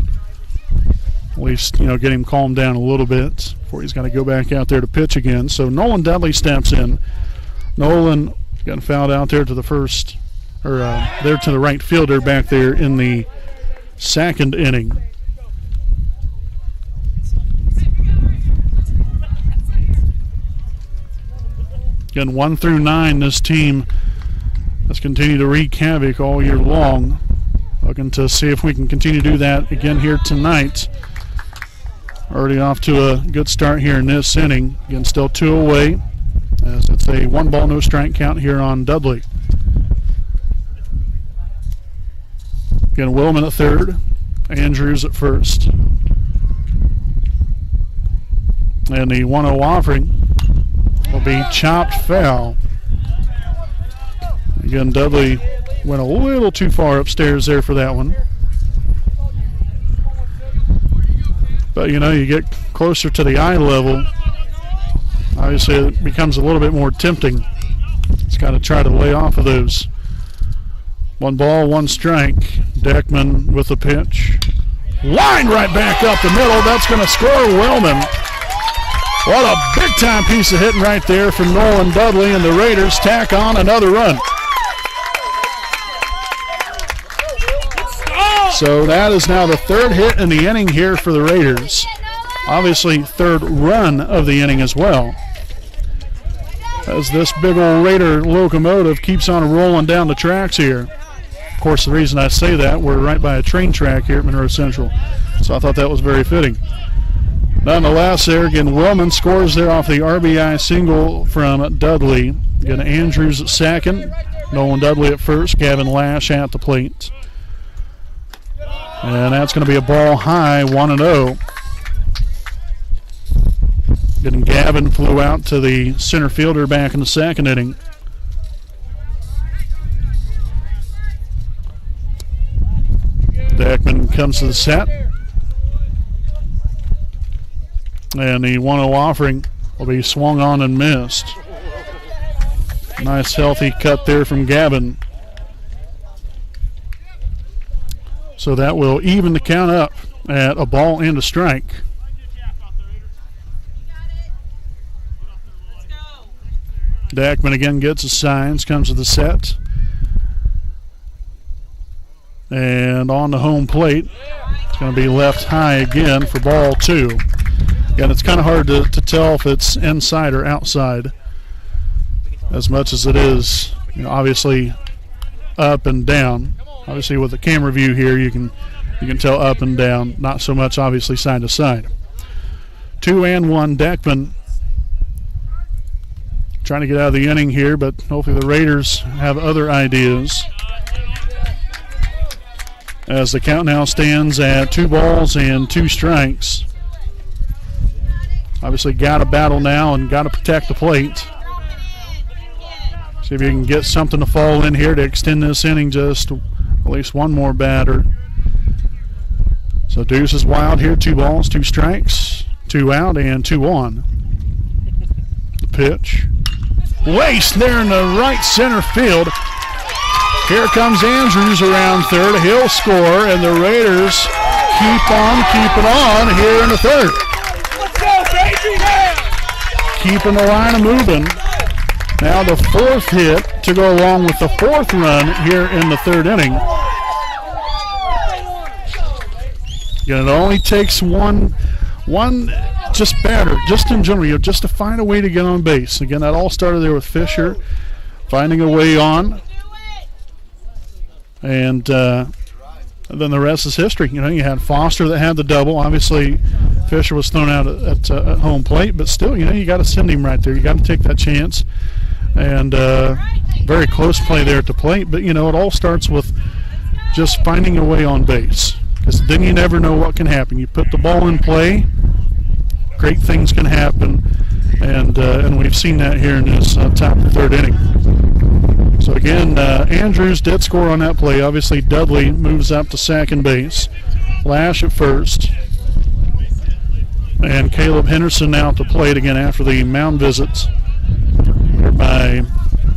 at least, get him calmed down a little bit before he's got to go back out there to pitch again. So Nolan Dudley steps in. Nolan got fouled out there to the first, or there to the right fielder back there in the second inning. Again, 1 through 9, this team has continued to wreak havoc all year long. Looking to see if we can continue to do that again here tonight. Already off to a good start here in this inning. Again, still 2 away, as it's a 1 ball, no strike count here on Dudley. Again, Willman at third, Andrews at first. And the 1-0 offering will be chopped foul. Again, Dudley went a little too far upstairs there for that one. But, you get closer to the eye level, obviously it becomes a little bit more tempting. It's got to try to lay off of those. 1 ball, 1 strike. Deckman with the pitch. Line right back up the middle. That's going to score Wellman. What a big-time piece of hitting right there from Nolan Dudley, and the Raiders tack on another run. So that is now the 3rd hit in the inning here for the Raiders. Obviously, 3rd run of the inning as well, as this big old Raider locomotive keeps on rolling down the tracks here. Of course, the reason I say that, we're right by a train track here at Monroe Central, so I thought that was very fitting. Nonetheless, there again, Willman scores there off the RBI single from Dudley. Again, Andrews at second, Nolan Dudley at first, Gavin Lash at the plate. And that's going to be a ball high, 1-0. Getting Gavin flew out to the center fielder back in the second inning. Deckman comes to the set. And the 1-0 offering will be swung on and missed. Nice healthy cut there from Gavin. So that will even the count up at a ball and a strike. Deckman again gets his signs, comes to the set. And on the home plate, it's going to be left high again for ball 2. Again, it's kind of hard to tell if it's inside or outside, as much as it is, obviously up and down. Obviously, with the camera view here, you can tell up and down, not so much obviously side to side. 2-1, Deckman trying to get out of the inning here, but hopefully the Raiders have other ideas. As the count now stands at 2 balls and 2 strikes. Obviously, got to battle now and got to protect the plate. See if you can get something to fall in here to extend this inning just at least 1 more batter. So Deuce is wild here. 2 balls, 2 strikes, 2 out, and 2 on. The pitch. Laced there in the right center field. Here comes Andrews around third. He'll score, and the Raiders keep on keeping on here in the 3rd. Let's go, baby! Keeping the line moving. Now the 4th hit to go along with the 4th run here in the 3rd inning. Again, it only takes one just batter, just in general, just to find a way to get on base. Again, that all started there with Fisher finding a way on. And then the rest is history. You had Foster that had the double. Obviously, Fisher was thrown out at home plate, but still, you got to send him right there. You got to take that chance. And very close play there at the plate. But, it all starts with just finding a way on base, because then you never know what can happen. You put the ball in play, great things can happen. And we've seen that here in this top of the third inning. So again, Andrews did score on that play. Obviously, Dudley moves up to second base. Lash at first. And Caleb Henderson now at the plate again after the mound visits. Here by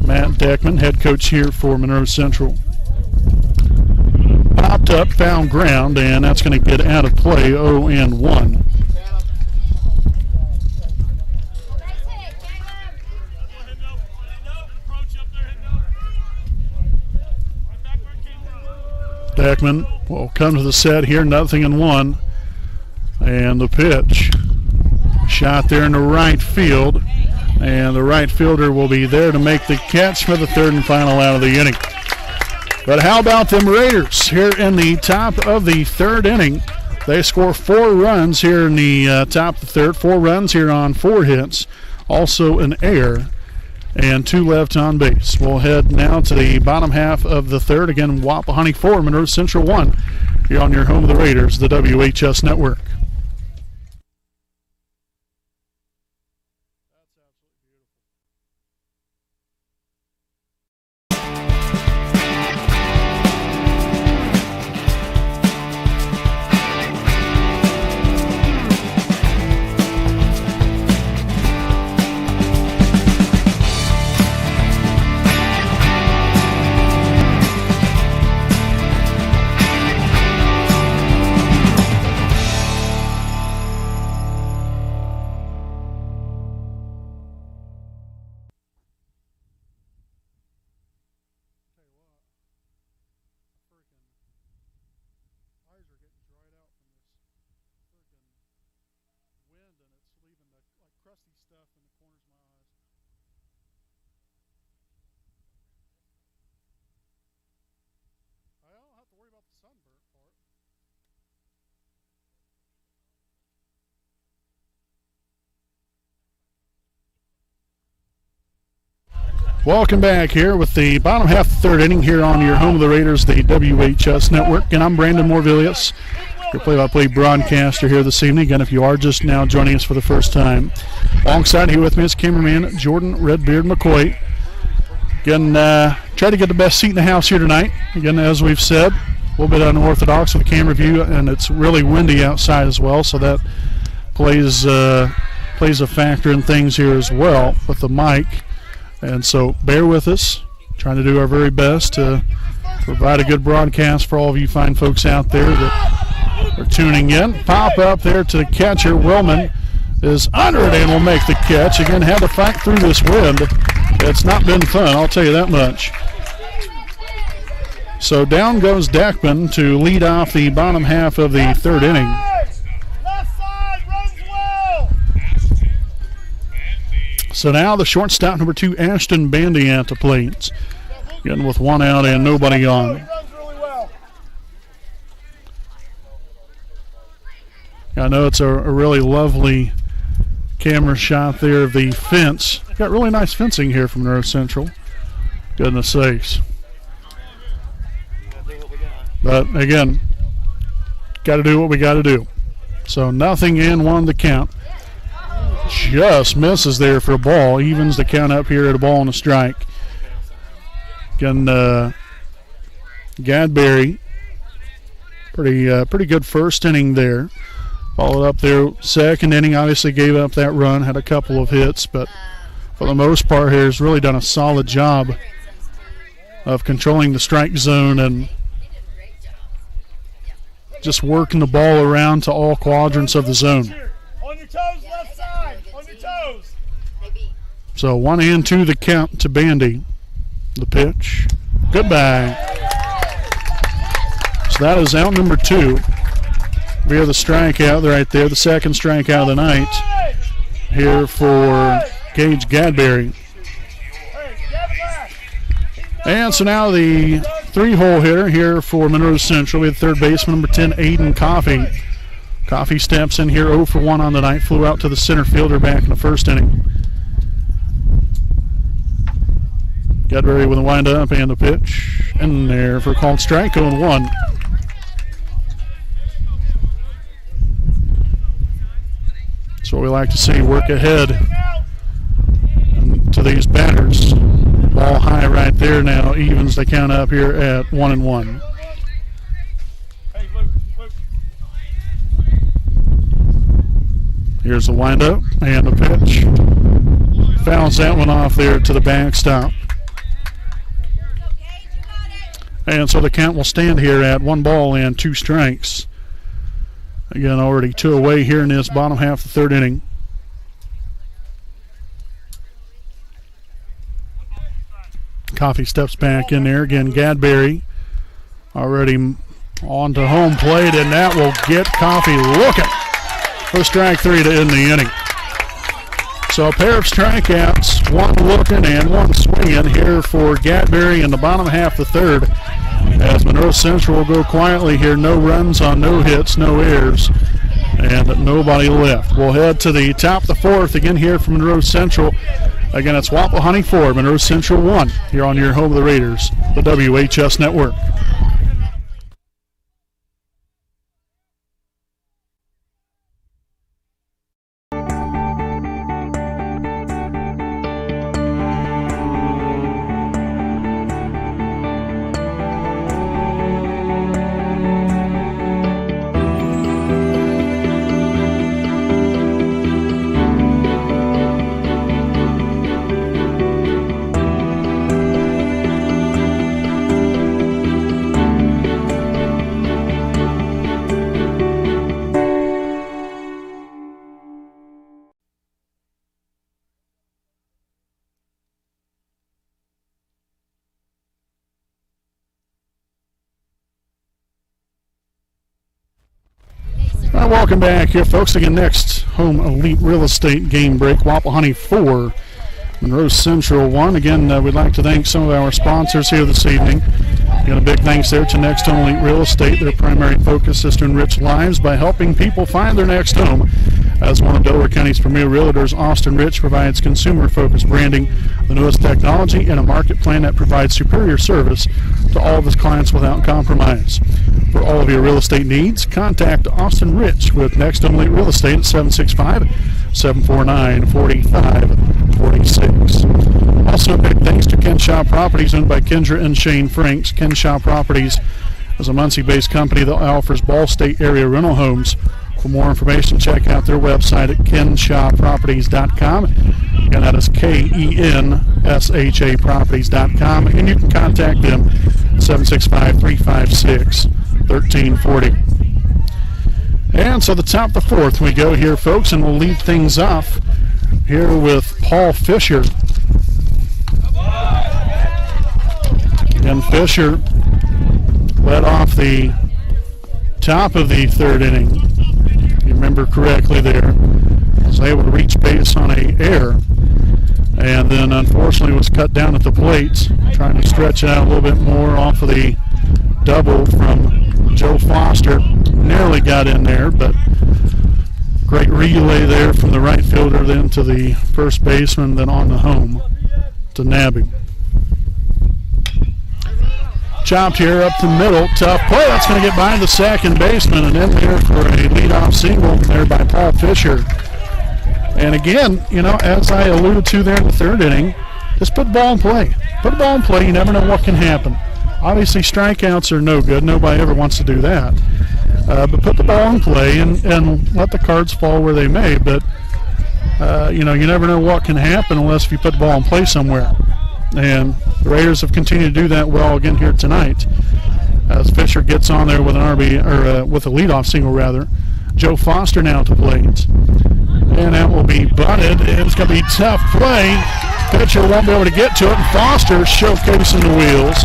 Matt Deckman, head coach here for Monroe Central. Popped up, found ground, and that's going to get out of play, 0-1. Deckman will come to the set here, 0-1. And the pitch. Shot there in the right field. And the right fielder will be there to make the catch for the third and final out of the inning. But how about them Raiders here in the top of the third inning? They score 4 runs here in the top of the third. 4 runs here on 4 hits. Also an error. And 2 left on base. We'll head now to the bottom half of the third. Again, Wapahani 4, Monroe Central 1. Here on your home of the Raiders, the WHS Network. Welcome back here with the bottom half of the third inning here on your home of the Raiders, the WHS Network. And I'm Brandon Morvillius, your play-by-play broadcaster here this evening. Again, if you are just now joining us for the first time, alongside here with me is cameraman Jordan Redbeard McCoy. Again, try to get the best seat in the house here tonight. Again, as we've said, a little bit unorthodox with the camera view, and it's really windy outside as well, so that plays a factor in things here as well with the mic. And so bear with us, trying to do our very best to provide a good broadcast for all of you fine folks out there that are tuning in. Pop up there to the catcher. Willman is under it and will make the catch. Again, had to fight through this wind. It's not been fun, I'll tell you that much. So down goes Deckman to lead off the bottom half of the third inning. So now the shortstop, number 2, Ashton Bandy at the plate. Again, with 1 out and nobody on. I know it's a really lovely camera shot there of the fence. Got really nice fencing here from Monroe Central. Goodness sakes. But again, got to do what we got to do. So 0-1 the count. Just misses there for a ball. Evens the count up here at a ball and a strike. Again, Gadberry, pretty good first inning there. Followed up there second inning. Obviously gave up that run. Had a couple of hits, but for the most part here has really done a solid job of controlling the strike zone and just working the ball around to all quadrants of the zone. On your toes, left side. On your toes. So 1-2 the count to Bandy. The pitch. Goodbye. So that is out number 2. Via the strikeout right there, the second strikeout of the night here for Gage Gadberry. And so now the 3-hole hitter here for Monroe Central. We have third baseman number 10, Aiden Coffey. Coffey steps in here 0 for 1 on the night. Flew out to the center fielder back in the first inning. Gadberry with a wind-up and the pitch. In there for a called strike, 0-1. That's what we like to see. Work ahead these batters. Ball high right there now, evens the count up here at 1-1. Here's the windup and the pitch. Fouls that one off there to the backstop. And so the count will stand here at 1-2 strikes. Again, already 2 away here in this bottom half of the third inning. Coffee steps back in there. Again, Gadberry already on to home plate, and that will get Coffee looking for strike 3 to end the inning. So a pair of strikeouts, 1 looking and 1 swinging here for Gadberry in the bottom half of the third. As Monroe Central will go quietly here, no runs on no hits, no errors, and nobody left. We'll head to the top of the fourth again here from Monroe Central. Again, it's Wapahani 4, Monroe Central 1 here on your home of the Raiders, the WHS Network. Welcome back here, folks. Again, next home elite real estate game break. Wapahani 4, Monroe Central 1. Again, we'd like to thank some of our sponsors here this evening. Again, a big thanks there to Next Home Elite Real Estate. Their primary focus is to enrich lives by helping people find their next home. As one of Delaware County's premier realtors, Austin Rich provides consumer-focused branding, the newest technology, and a market plan that provides superior service to all of his clients without compromise. For all of your real estate needs, contact Austin Rich with Next Home Elite Real Estate at 765-749-4546. Also, a big thanks to Kenshaw Properties, owned by Kendra and Shane Franks. Kenshaw Properties is a Muncie-based company that offers Ball State area rental homes. For more information, check out their website at kenshawproperties.com. And that is KENSHA properties.com. And you can contact them at 765-356-1340. And so the top of the fourth we go here, folks, and we'll lead things off here with Paul Fisher. And Fisher led off the top of the third inning. You remember correctly there, was able to reach base on an error, and then unfortunately was cut down at the plate, trying to stretch it out a little bit more off of the double from Joe Foster. Nearly got in there, but great relay there from the right fielder, then to the first baseman, then on the home to nab him. Chopped here up the middle, tough play. That's going to get by the second baseman, and in there for a leadoff single there by Paul Fisher. And again, you know, as I alluded to there in the third inning, just put the ball in play. Put the ball in play. You never know what can happen. Obviously, strikeouts are no good. Nobody ever wants to do that. But put the ball in play and let the cards fall where they may. But, you know, you never know what can happen unless if you put the ball in play somewhere. And the Raiders have continued to do that well again here tonight, as Fisher gets on there with an with a leadoff single rather. Joe Foster now to plate, and that will be bunted. It's going to be tough play. Pitcher won't be able to get to it, and Foster showcasing the wheels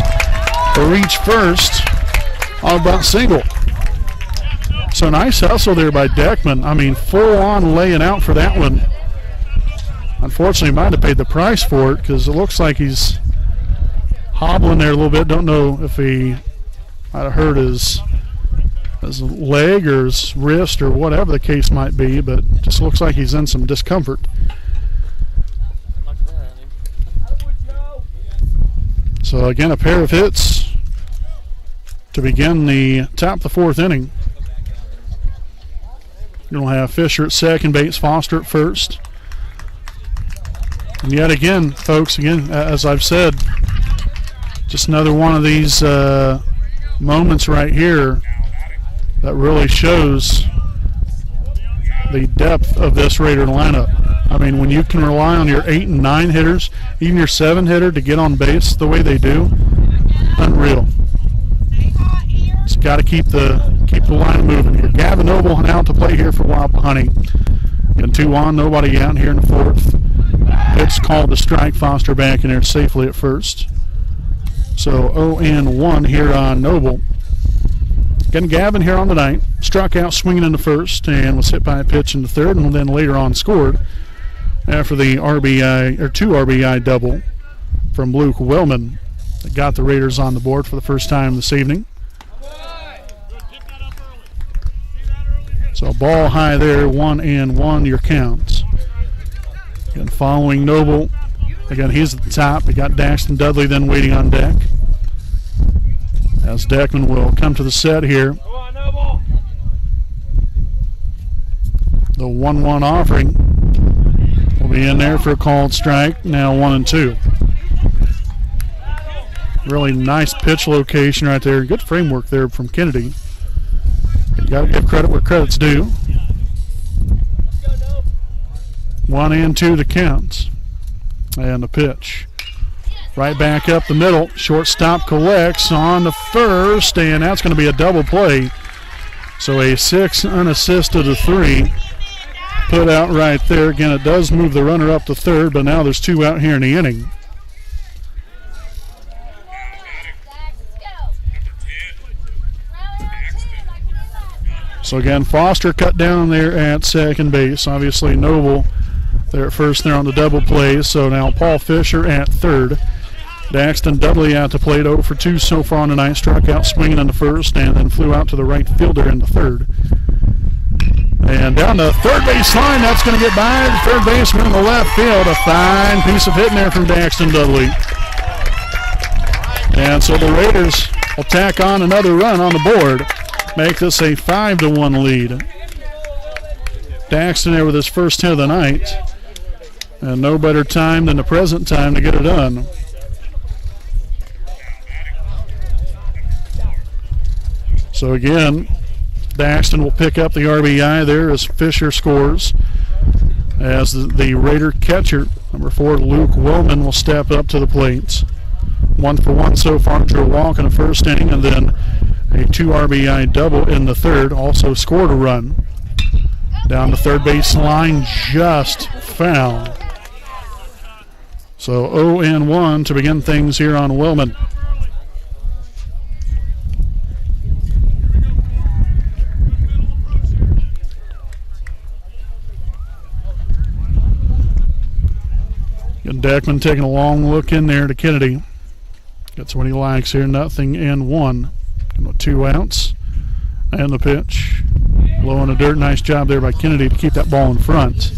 to reach first on a bunt single. So nice hustle there by Deckman. I mean, full on laying out for that one. Unfortunately, might have paid the price for it because it looks like he's hobbling there a little bit. Don't know if he might have hurt his leg or his wrist or whatever the case might be, but just looks like he's in some discomfort. So again, a pair of hits to begin the top of the fourth inning. You'll have Fisher at second base, Foster at first. And yet again, folks, as I've said, just another one of these moments right here that really shows the depth of this Raider lineup. I mean, when you can rely on your 8 and 9 hitters, even your 7 hitter to get on base the way they do, unreal. Just got to keep the line moving here. Gavin Noble now to play here for Wapahani. And 2 on, nobody out here in the 4th. It's called to strike. Foster back in there safely at first. So 0-1 here on Noble. Again, Gavin here on the night. Struck out swinging in the 1st and was hit by a pitch in the 3rd, and then later on scored after the RBI or 2 RBI double from Luke Wellman that got the Raiders on the board for the first time this evening. So ball high there, 1-1 your counts. Again, following Noble. Again, he's at the top. We got Daxton Dudley then waiting on deck. As Deckman will come to the set here. The 1-1 offering will be in there for a called strike. Now 1-2. Really nice pitch location right there. Good framework there from Kennedy. You got to give credit where credit's due. 1-2 the counts. And the pitch. Right back up the middle. Shortstop collects on the first, and that's going to be a double play. So a 6 unassisted to 3 put out right there. Again, it does move the runner up to 3rd, but now there's 2 out here in the inning. So again, Foster cut down there at second base. Obviously Noble there at first there on the double play. So now Paul Fisher at 3rd. Daxton Dudley out to plate, 0 for 2 so far on the night. Struck out swinging in the 1st and then flew out to the right fielder in the 3rd. And down the third base line, that's going to get by the third baseman in the left field. A fine piece of hitting there from Daxton Dudley. And so the Raiders will tack on another run on the board. Make this a 5-1 lead. Daxton there with his first hit of the night. And no better time than the present time to get it done. So again, Daxton will pick up the RBI there as Fisher scores. As the Raider catcher, number 4, Luke Wellman, will step up to the plate. 1 for 1 so far, drew a walk in the first inning, and then a 2 RBI double in the 3rd. Also scored a run. Down the third base line, just foul. So 0-1 to begin things here on Wellman. And Deckman taking a long look in there to Kennedy. Gets what he likes here, 0-1. With 2 outs. And the pitch. Low in the dirt, nice job there by Kennedy to keep that ball in front.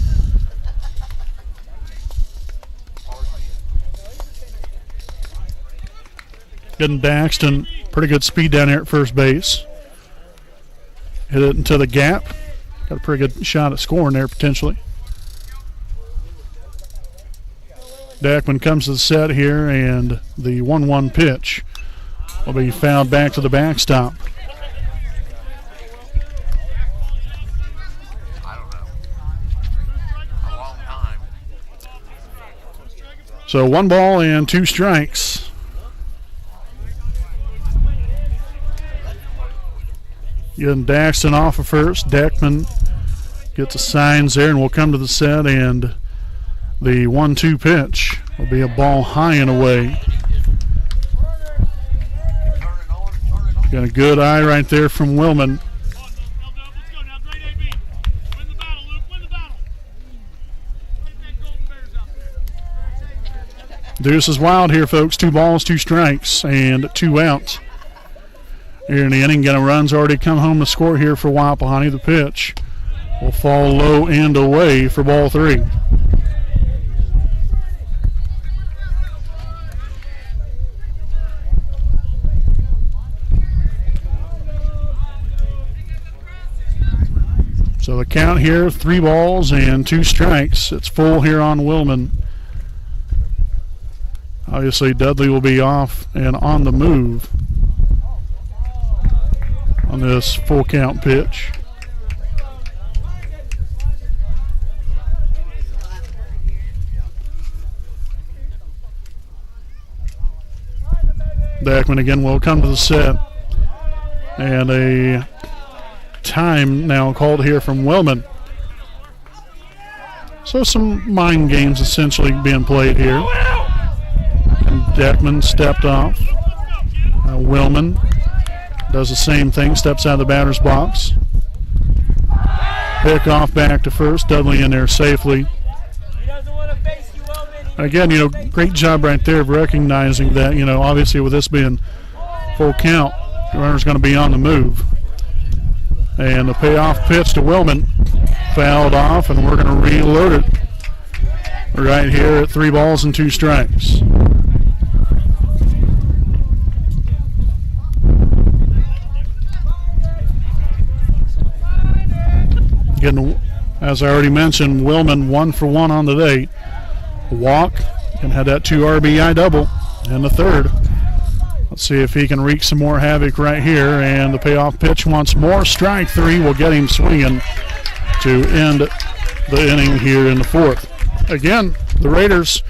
Getting Daxton, pretty good speed down here at first base. Hit it into the gap. Got a pretty good shot at scoring there potentially. Dackman comes to the set here, and the 1-1 pitch will be fouled back to the backstop. So 1 ball and 2 strikes. Getting Daxton off of first. Deckman gets the signs there, and we'll come to the set, and the 1-2 pitch will be a ball high and away. Got a good eye right there from Wellman. Deuce is wild here, folks. 2 balls, 2 strikes, and 2 outs. Here in the inning, got a run's already come home to score here for Wapahani. The pitch will fall low and away for ball 3. So the count here, 3 balls and 2 strikes. It's full here on Wellman. Obviously, Dudley will be off and on the move on this full count pitch. Beckman again will come to the set. And a time now called here from Wellman. So some mind games essentially being played here. And Deckman stepped off. Wellman does the same thing, steps out of the batter's box. Pick off back to first. Dudley in there safely. Again, great job right there of recognizing that, obviously with this being full count, the runner's going to be on the move. And the payoff pitch to Wellman fouled off, and we're going to reload it right here at 3 balls and 2 strikes. Again, as I already mentioned, Wellman 1 for 1 on the day. A walk, and had that 2 RBI double in the third. Let's see if he can wreak some more havoc right here. And the payoff pitch once more. Strike 3 will get him swinging to end the inning here in the 4th. Again, the Raiders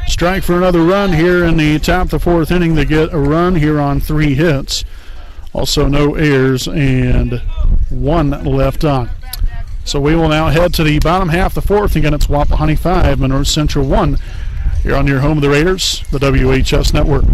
strike for another run here in the top of the 4th inning. They get a run here on 3 hits. Also no errors and 1 left on. So we will now head to the bottom half of the 4th. Again, it's Wapahani 5, Monroe Central 1. Here on your home of the Raiders, the WHS Network.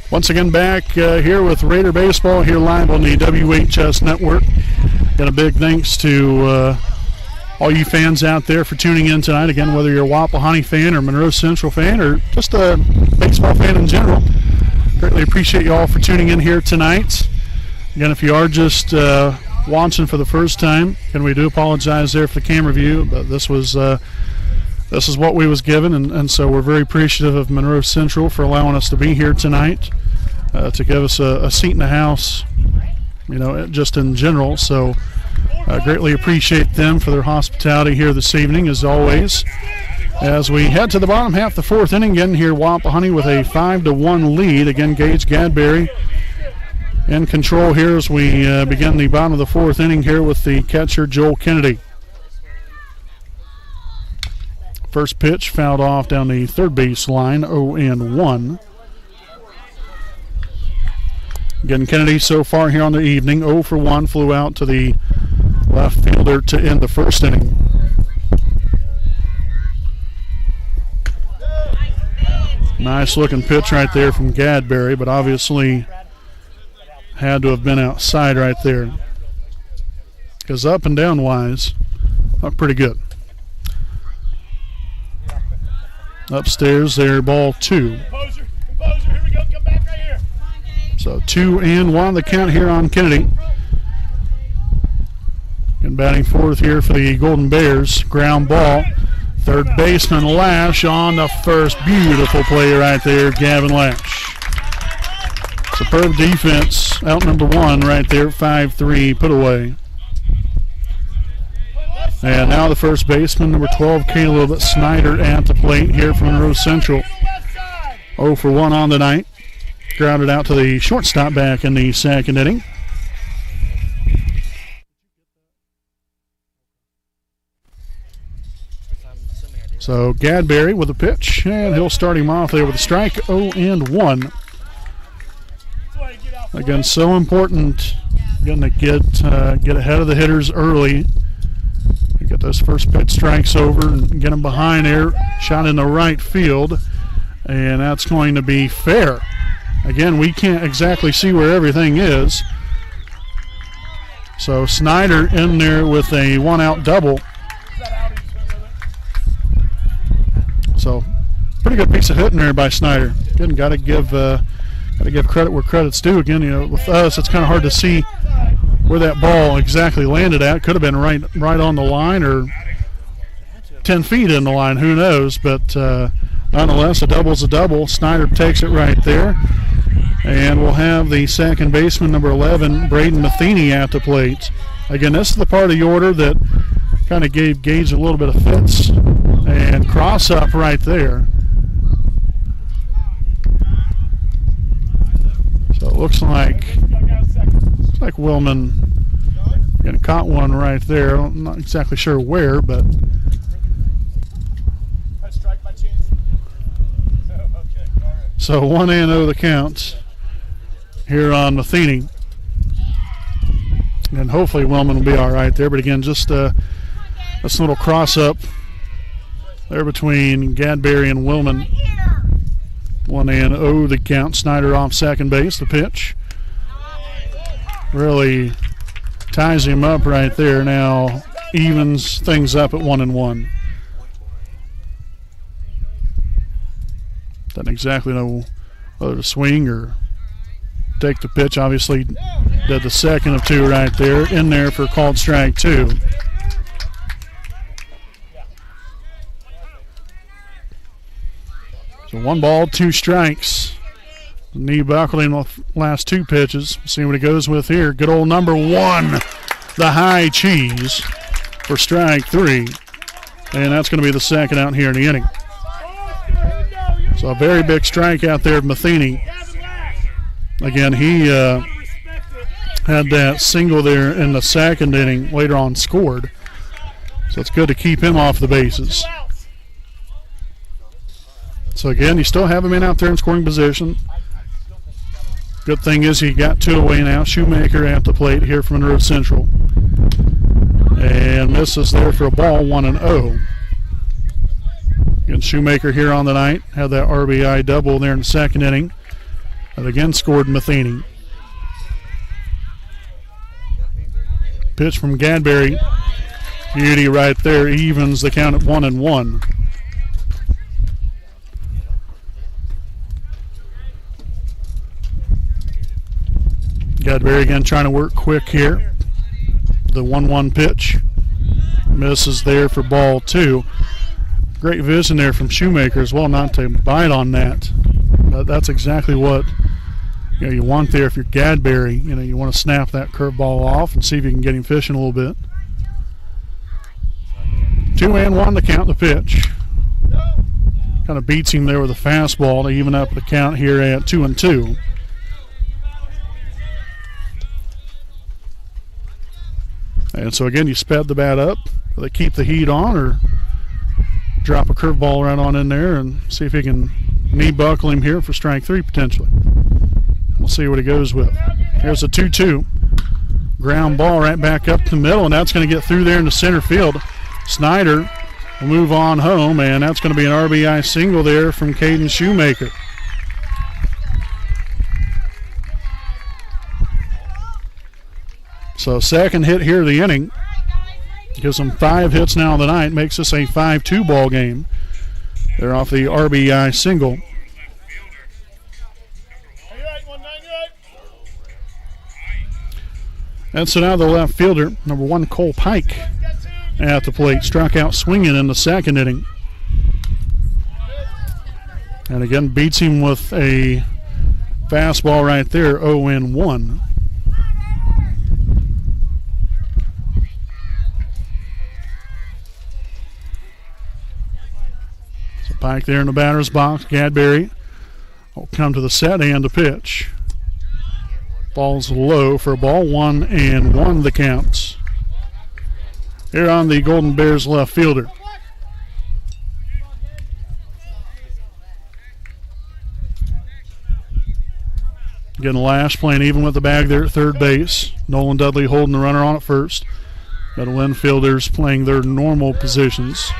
Once again back here with Raider Baseball here live on the WHS Network. Got a big thanks to all you fans out there for tuning in tonight. Again, whether you're a Wapahani fan or Monroe Central fan or just a baseball fan in general, greatly appreciate you all for tuning in here tonight. Again, if you are just watching for the first time, and we do apologize there for the camera view, but this is what we was given, and so we're very appreciative of Monroe Central for allowing us to be here tonight, to give us a seat in the house, just in general. So greatly appreciate them for their hospitality here this evening, as always. As we head to the bottom half of the 4th inning, again here Wapahani with a 5-1 lead. Again, Gage Gadberry in control here as we begin the bottom of the 4th inning here with the catcher Joel Kennedy. First pitch fouled off down the third base line, 0-1. Again, Kennedy so far here on the evening, 0 for 1, flew out to the left fielder to end the first inning. Nice looking pitch right there from Gadberry, but obviously had to have been outside right there, because up and down wise, looked pretty good. Upstairs there, ball 2. Composer, here we go, come back right here. So 2-1 the count here on Kennedy. And batting fourth here for the Golden Bears. Ground ball. Third baseman Lash on the first. Beautiful play right there, Gavin Lash. Superb defense. Out number 1 right there, 5-3 put away. And now the first baseman, number 12, Caleb Snyder at the plate here from Monroe Central. 0 for 1 on the night. Grounded out to the shortstop back in the second inning. So Gadberry with a pitch, and he'll start him off there with a strike, 0-1. Again, so important again to get ahead of the hitters early. Get those first pitch strikes over and get them behind there. Shot in the right field, and that's going to be fair. Again, we can't exactly see where everything is. So Snyder in there with a one-out double. So pretty good piece of hitting there by Snyder. Again, got to give credit where credit's due. Again, with us, it's kind of hard to see where that ball exactly landed at. Could have been right on the line or 10 feet in the line. Who knows? But nonetheless, a double's a double. Snyder takes it right there. And we'll have the second baseman, number 11, Braden Matheny, at the plate. Again, this is the part of the order that kind of gave Gage a little bit of fits. And cross up right there. So it looks like Willman caught one right there. I'm not exactly sure where, but so 1-0 the count here on Matheny. And hopefully Willman will be all right there. But again, just this little cross up there between Gadberry and Willman. 1-0 the count. Snyder off second base. The pitch really ties him up right there. Now evens things up at 1-1. Doesn't exactly know whether to swing or take the pitch. Obviously did the second of two right there. In there for called strike 2. So 1 ball, 2 strikes. Knee buckling the last 2 pitches. See what he goes with here. Good old number 1, the high cheese for strike 3. And that's going to be the second out here in the inning. So a very big strike out there of Matheny. Again, he had that single there in the second inning, later on scored. So it's good to keep him off the bases. So again, you still have him in out there in scoring position. Good thing is he got 2 away now. Shoemaker at the plate here from Monroe Central. And misses there for a ball, 1-0. Again, Shoemaker here on the night. Had that RBI double there in the second inning. And again scored Matheny. Pitch from Gadberry. Beauty right there. Evens the count at 1-1. Gadberry again trying to work quick here. The 1-1 pitch. Misses there for ball 2. Great vision there from Shoemaker as well, not to bite on that. But that's exactly what you want there if you're Gadberry. You want to snap that curveball off and see if you can get him fishing a little bit. 2-1 to count the pitch. Kind of beats him there with a fastball to even up the count here at 2-2. And so again, you sped the bat up. Will they keep the heat on or drop a curveball right on in there and see if he can knee buckle him here for strike 3 potentially. We'll see what he goes with. Here's a 2-2. Ground ball right back up the middle, and that's going to get through there into center field. Snyder will move on home, and that's going to be an RBI single there from Caden Shoemaker. So second hit here of the inning. Gives them 5 hits now on the night. Makes this a 5-2 ball game. They're off the RBI single. And so now the left fielder, number 1, Cole Pike, at the plate. Struck out swinging in the second inning. And again, beats him with a fastball right there, 0-1. So Pike there in the batter's box. Gadberry will come to the set and the pitch. Ball's low for a ball, 1-1 the counts. Here on the Golden Bears left fielder. Getting Lash playing even with the bag there at third base. Nolan Dudley holding the runner on at first. Middle infielders playing their normal positions.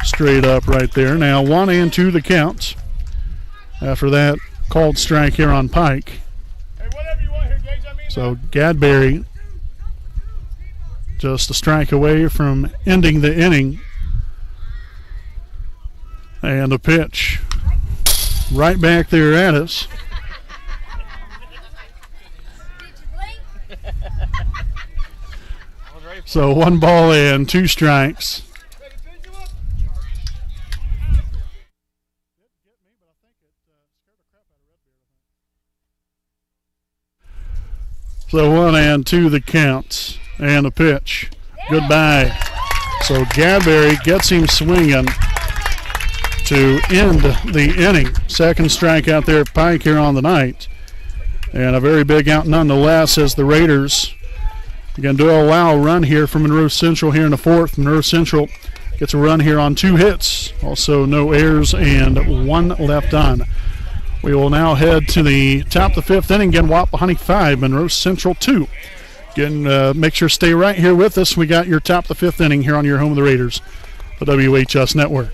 Straight up right there. Now 1-2 the count. After that called strike here on Pike. Hey, whatever you want here, Gage. I mean, So Gadberry just a strike away from ending the inning. And a pitch right back there at us. So 1 ball and 2 strikes. So 1-2 the count and a pitch. Goodbye. So Gadberry gets him swinging to end the inning. Second strikeout there at Pike here on the night. And a very big out nonetheless as the Raiders are going to allow a run here from Monroe Central here in the fourth. Monroe Central gets a run here on 2 hits. Also no errors and 1 left on. We will now head to the top of the 5th inning. Again, Wapahani 5, Monroe Central 2. Again, make sure to stay right here with us. We got your top of the 5th inning here on your home of the Raiders, the WHS Network.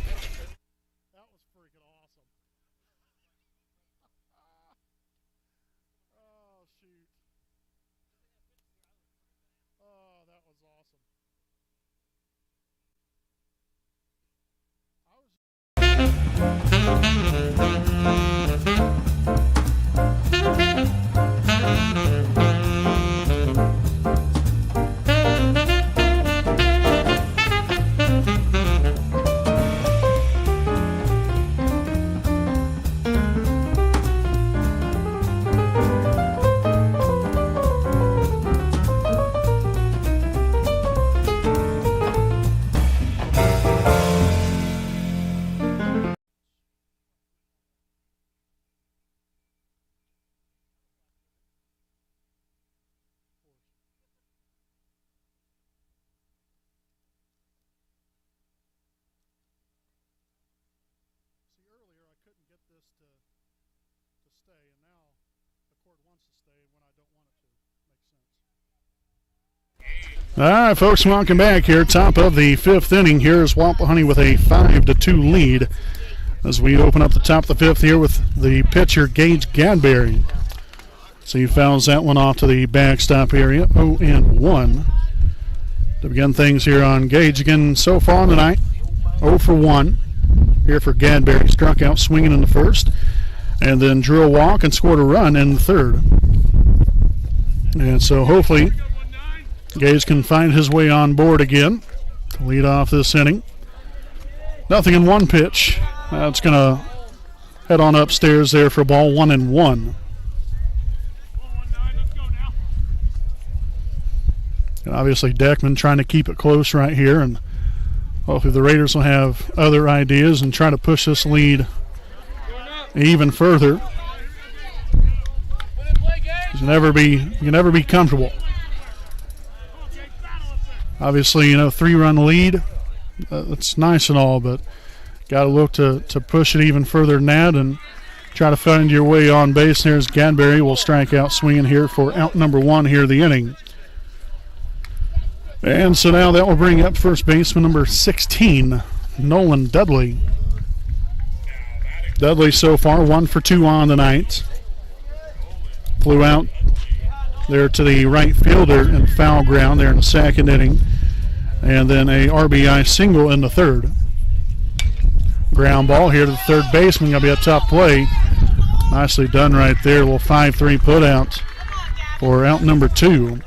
All right, folks, welcome back here. Top of the 5th inning. Here's Wapahani with a 5-2 lead as we open up the top of the 5th here with the pitcher, Gage Gadberry. So he fouls that one off to the backstop area, 0-1. To begin things here on Gage. Again, so far on the night, 0 for 1 here for Gadberry. Struck out swinging in the first and then drew a walk and scored a run in the third. And so hopefully Gage can find his way on board again to lead off this inning. Nothing in 1 pitch. It's going to head on upstairs there for a ball, 1-1. And obviously Deckman trying to keep it close right here, and hopefully the Raiders will have other ideas and try to push this lead even further. You can never be comfortable. Obviously, 3-run lead, that's nice and all, but got to look to push it even further than that and try to find your way on base. There's Gadberry will strike out swinging here for out number 1 here of the inning. And so now that will bring up first baseman number 16, Nolan Dudley. Dudley so far 1 for 2 on the night. Flew out there to the right fielder in foul ground there in the second inning. And then a RBI single in the third. Ground ball here to the third baseman. Going to be a tough play. Nicely done right there. A little 5-3 put out for out number 2.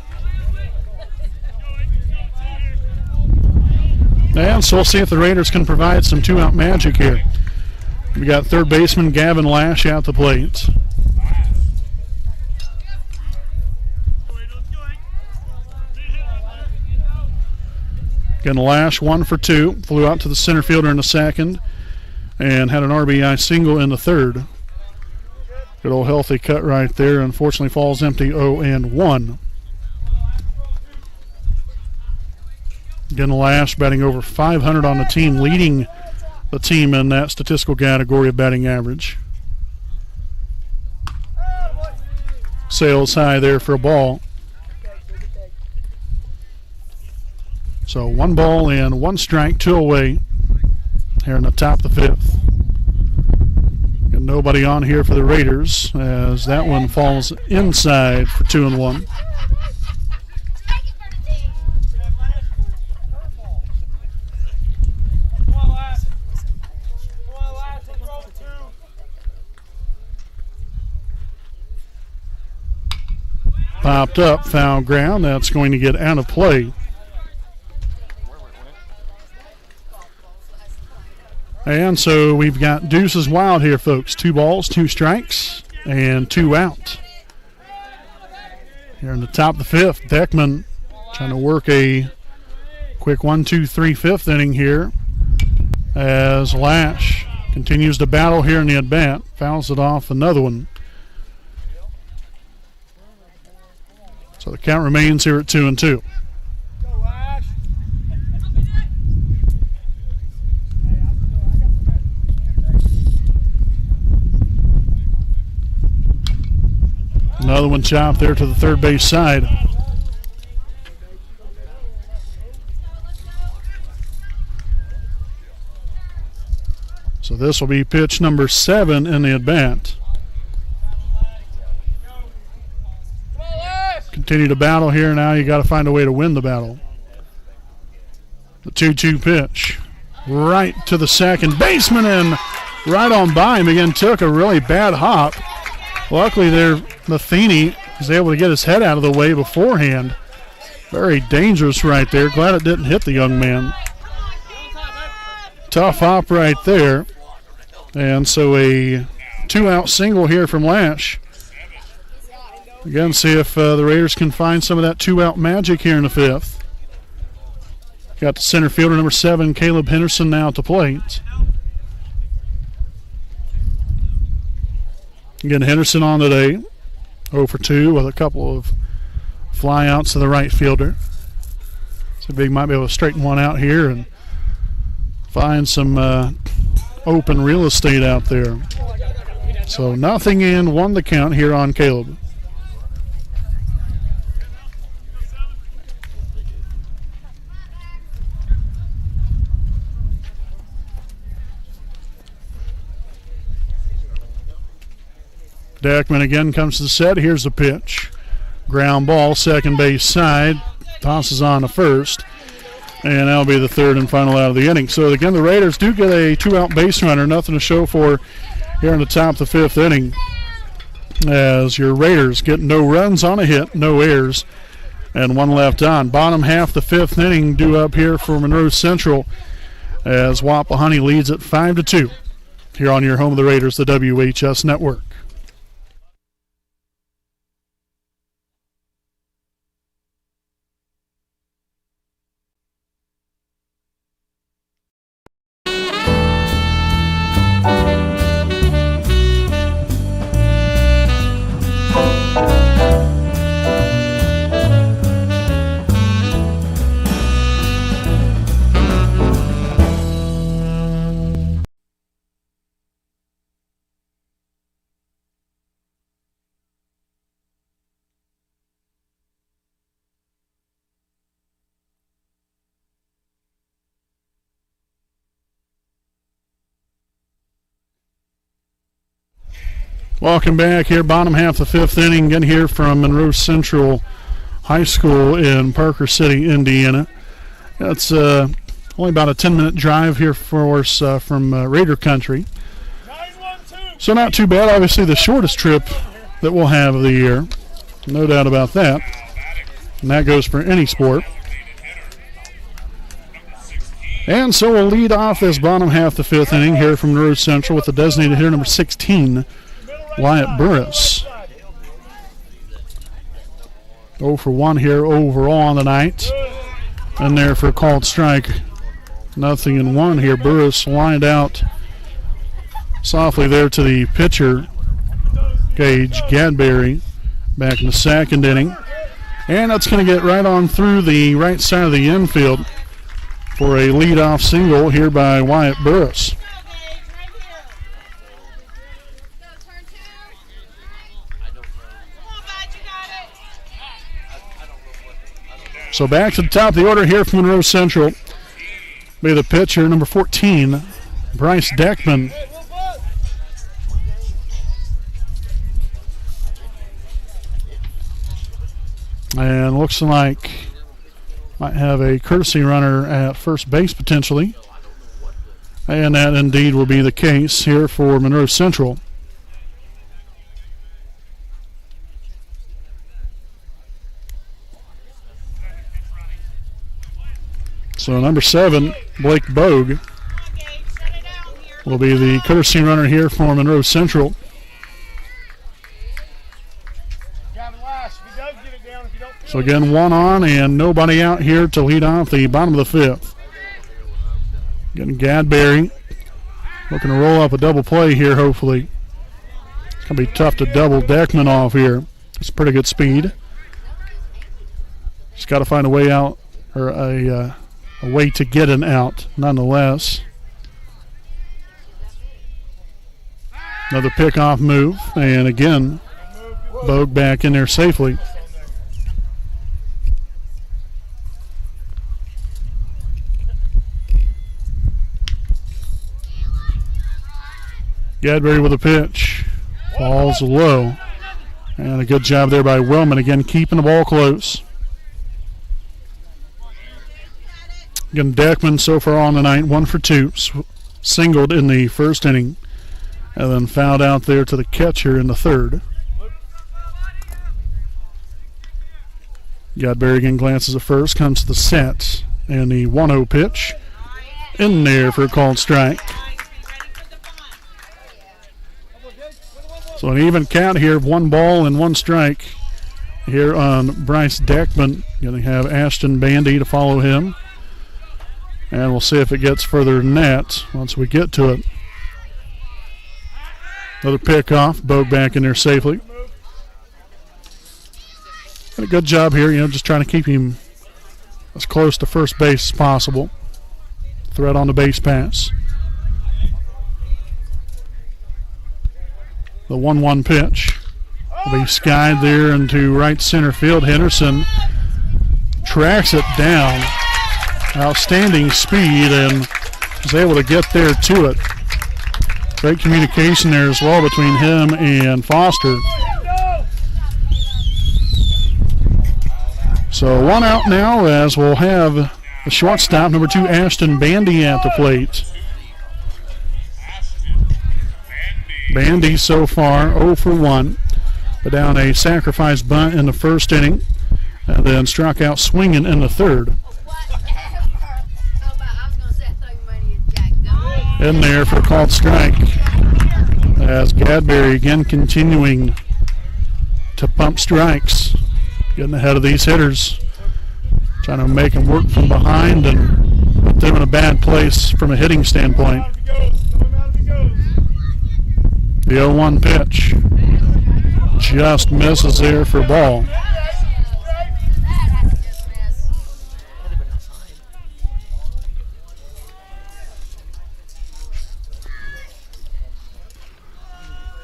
And so we'll see if the Raiders can provide some 2-out magic here. We got third baseman Gavin Lash at the plate. Again, Lash 1 for 2. Flew out to the center fielder in the second and had an RBI single in the third. Good old healthy cut right there. Unfortunately falls empty, 0-1. Again, Lash batting over 500 on the team, leading the team in that statistical category of batting average. Sails high there for a ball. So 1 ball and 1 strike, 2 away here in the top of the 5th. And nobody on here for the Raiders as that one falls inside for 2-1. Popped up, foul ground. That's going to get out of play. And so we've got deuces wild here, folks. 2 balls, 2 strikes, and 2 out. Here in the top of the 5th, Deckman trying to work a quick 1-2-3 5th inning here as Lash continues to battle here in the at-bat. Fouls it off another one. So the count remains here at 2-2. Another one chopped there to the third base side. So this will be pitch number 7 in the at-bat. Continue to battle here. Now you got to find a way to win the battle. The 2-2 pitch. Right to the second baseman and right on by him. Again, took a really bad hop. Luckily there, Matheny was able to get his head out of the way beforehand. Very dangerous right there. Glad it didn't hit the young man. Tough hop right there. And so a 2-out single here from Lash. Again, see if the Raiders can find some of that 2-out magic here in the 5th. Got the center fielder, number 7, Caleb Henderson, now at the plate. Again, Henderson on today, 0 for 2 with a couple of flyouts to the right fielder. So Big might be able to straighten one out here and find some open real estate out there. So 0-1 1 the count here on Caleb. Deckman again comes to the set. Here's the pitch. Ground ball, second base side. Tosses on to first. And that'll be the 3rd and final out of the inning. So again, the Raiders do get a 2-out base runner. Nothing to show for here in the top of the 5th inning. As your Raiders get no runs on a hit, no errors, and 1 left on. Bottom half the 5th inning due up here for Monroe Central as Wapahani leads at 5-2 here on your home of the Raiders, the WHS Network. Welcome back here, bottom half of the 5th inning. Again here from Monroe Central High School in Parker City, Indiana. It's only about a 10-minute drive here for us from Raider Country. So not too bad. Obviously the shortest trip that we'll have of the year. No doubt about that. And that goes for any sport. And so we'll lead off this bottom half of the 5th inning here from Monroe Central with the designated hitter number 16, Wyatt Burris. 0 for 1 here overall on the night. And there for a called strike. 0-1 here. Burris lined out softly there to the pitcher, Gage Gadberry, back in the 2nd inning. And that's going to get right on through the right side of the infield for a leadoff single here by Wyatt Burris. So back to the top of the order here from Monroe Central. Be the pitcher, number 14, Bryce Deckman. And looks like might have a courtesy runner at first base potentially. And that indeed will be the case here for Monroe Central. So number 7, Blake Bogue, will be the courtesy runner here for Monroe Central. So again, one on and nobody out here to lead off the bottom of the 5th. Getting Gadberry looking to roll up a double play here, hopefully. It's going to be tough to double Deckman off here. It's pretty good speed. Just got to find a way out, or a way to get an out nonetheless. Another pickoff move, and again, Bogue back in there safely. Gadberry with a pitch. Falls low. And a good job there by Wellman, again keeping the ball close. Again, Deckman so far on the night, 1 for 2. Singled in the first inning. And then fouled out there to the catcher in the 3rd. Gadberry again glances at first, comes to the set. And the 1-0 pitch. In there for a called strike. So an even count here of 1 ball and 1 strike here on Bryce Deckman. Going to have Ashton Bandy to follow him. And we'll see if it gets further than that once we get to it. Another pickoff. Bogue back in there safely. Did a good job here, just trying to keep him as close to first base as possible. Threat on the base pass. The 1-1 pitch will be skied there into right center field. Henderson tracks it down. Outstanding speed and is able to get there to it. Great communication there as well between him and Foster. So 1 out now as we'll have the shortstop, number 2, Ashton Bandy at the plate. Bandy so far 0 for 1, but down a sacrifice bunt in the first inning, and then struck out swinging in the 3rd. In there for a called strike, as Gadberry again continuing to pump strikes, getting ahead of these hitters, trying to make them work from behind and put them in a bad place from a hitting standpoint. The 0-1 pitch just misses there for a ball.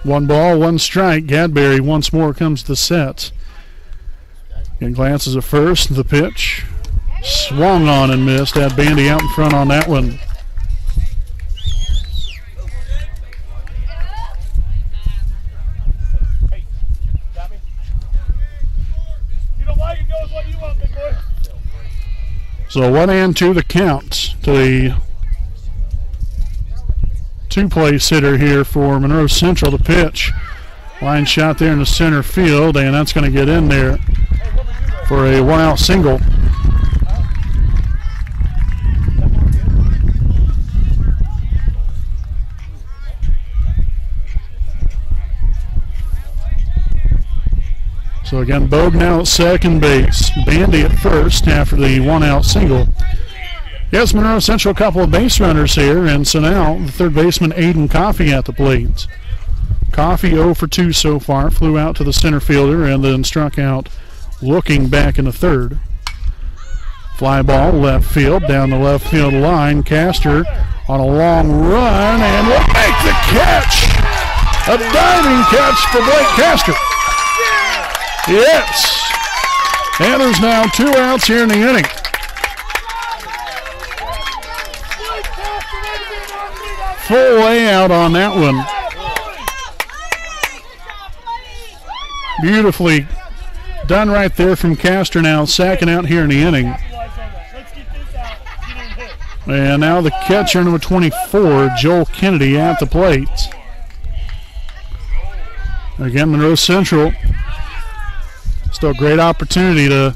One ball, 1 strike. Gadberry once more comes to the set. And glances at first. The pitch swung on and missed. Had Bandy out in front on that one. So 1-2 the count to the 2-place hitter here for Monroe Central. The pitch, line shot there in the center field, and that's going to get in there for a 1-out single. So again, Bogue now at second base. Bandy at first after the 1-out single. Yes, Monroe Central, a couple of base runners here, and so now the 3rd baseman Aiden Coffey at the plate. Coffey 0 for 2 so far, flew out to the center fielder and then struck out looking back in the 3rd. Fly ball left field, down the left field line. Castor on a long run and will make the catch. A diving catch for Blake Castor. Yes. And there's now 2 outs here in the inning. Full layout on that one. Beautifully done right there from Castor, now second out here in the inning. And now the catcher, number 24, Joel Kennedy, at the plate. Again, Monroe Central, still a great opportunity to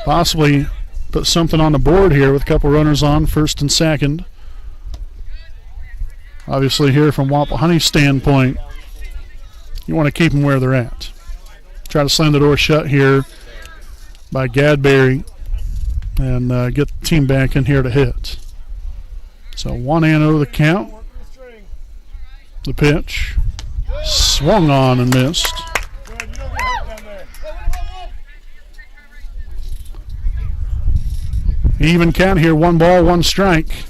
possibly put something on the board here with a couple runners on first and second. Obviously here from Wapahani's standpoint, you want to keep them where they're at. Try to slam the door shut here by Gadberry and get the team back in here to hit. So 1-0 the count. The pitch. Swung on and missed. Even count here, 1 ball, 1 strike.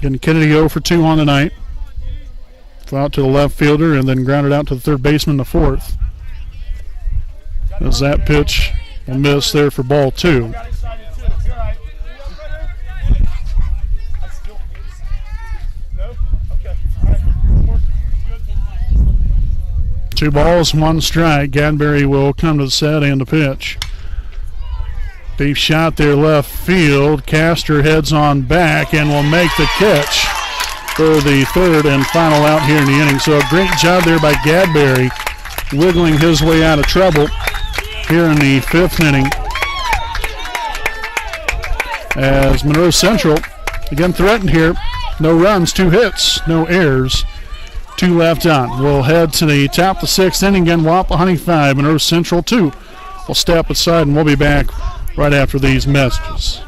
Getting Kennedy 0 for 2 on the night. Flew out to the left fielder and then grounded out to the third baseman in the fourth. As that pitch will miss there for ball 2. Two balls, 1 strike. Gadberry will come to the set and the pitch. Deep shot there left field. Castor heads on back and will make the catch for the third and final out here in the inning. So a great job there by Gadberry, wiggling his way out of trouble here in the 5th inning. As Monroe Central, again threatened here. No runs, 2 hits, no errors. 2 left on. We'll head to the top of the 6th inning again. Wapahani 5, Monroe Central 2. We'll step aside and we'll be back right after these messages.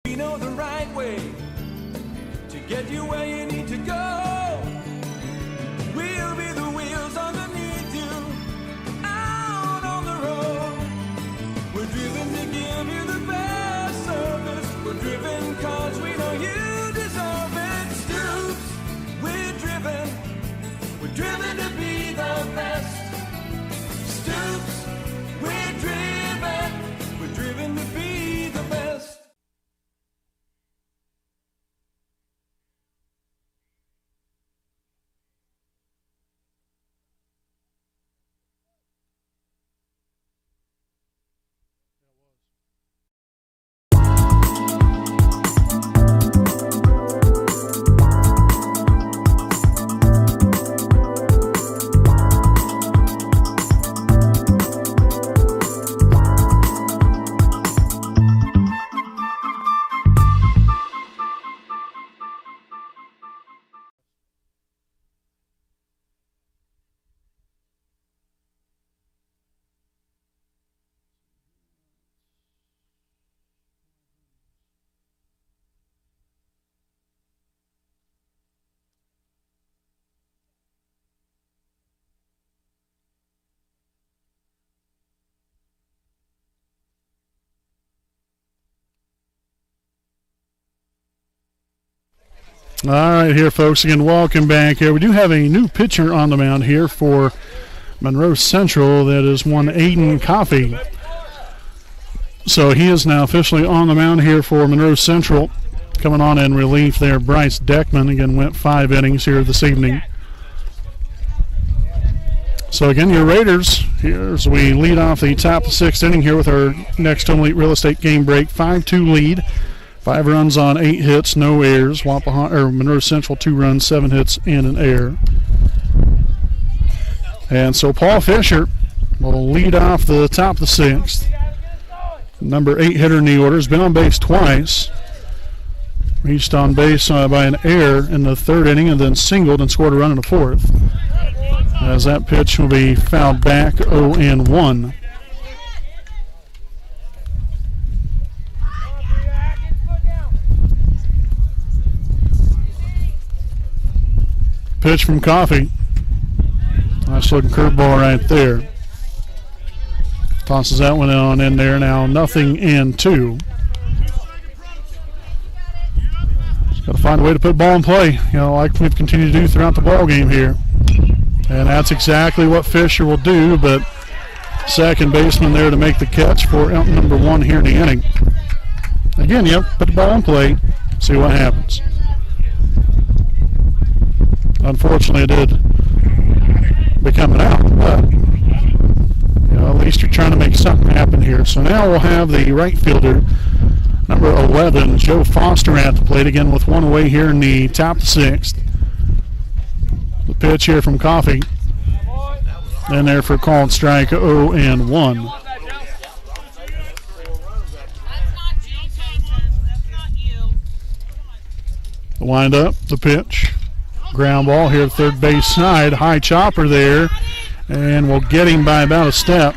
We know the right way to get you where you need to go. We'll be the wheels underneath you out on the road. We're driven to give you the best service. We're driven cause we know you deserve it. Stoops, we're driven to be the best. Stoops, we're driven to be the best. All right, here, folks. Again, welcome back here. We do have a new pitcher on the mound here for Monroe Central. That is one Aiden Coffey. So he is now officially on the mound here for Monroe Central. Coming on in relief there, Bryce Deckman. Again, went 5 innings here this evening. So again, your Raiders, here as we lead off the top of the 6th inning here with our next Home Elite Real Estate game break. 5-2 lead. 5 runs on 8 hits, no errors. Monroe Central 2 runs, 7 hits, and an error. And so Paul Fisher will lead off the top of the 6th. Number 8 hitter in the order, has been on base twice. Reached on base by an error in the 3rd inning and then singled and scored a run in the 4th. As that pitch will be fouled back, 0-1. Pitch from Coffey. Nice looking curveball right there. Tosses that one on in there. Now 0-2. Got to find a way to put the ball in play, like we've continued to do throughout the ball game here. And that's exactly what Fisher will do, but second baseman there to make the catch for out number 1 here in the inning. Again, put the ball in play, see what happens. Unfortunately, it did become an out, but at least you're trying to make something happen here. So now we'll have the right fielder, number 11, Joe Foster, at the plate again with one away here in the top of the 6th. The pitch here from Coffey. And there for a called strike, 0-1. The windup, the pitch. Ground ball here, third base side. High chopper there. And we'll get him by about a step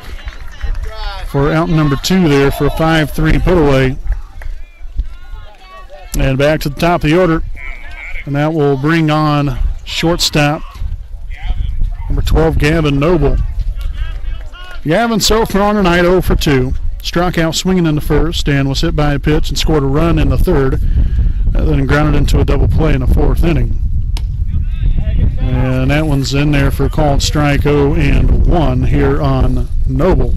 for out number 2 there for a 5-3 put away. And back to the top of the order. And that will bring on shortstop, number 12, Gavin Noble. Gavin so far tonight 0 for 2. Struck out swinging in the first and was hit by a pitch and scored a run in the third. Then grounded into a double play in the 4th inning. And that one's in there for a called strike, 0-1 here on Noble.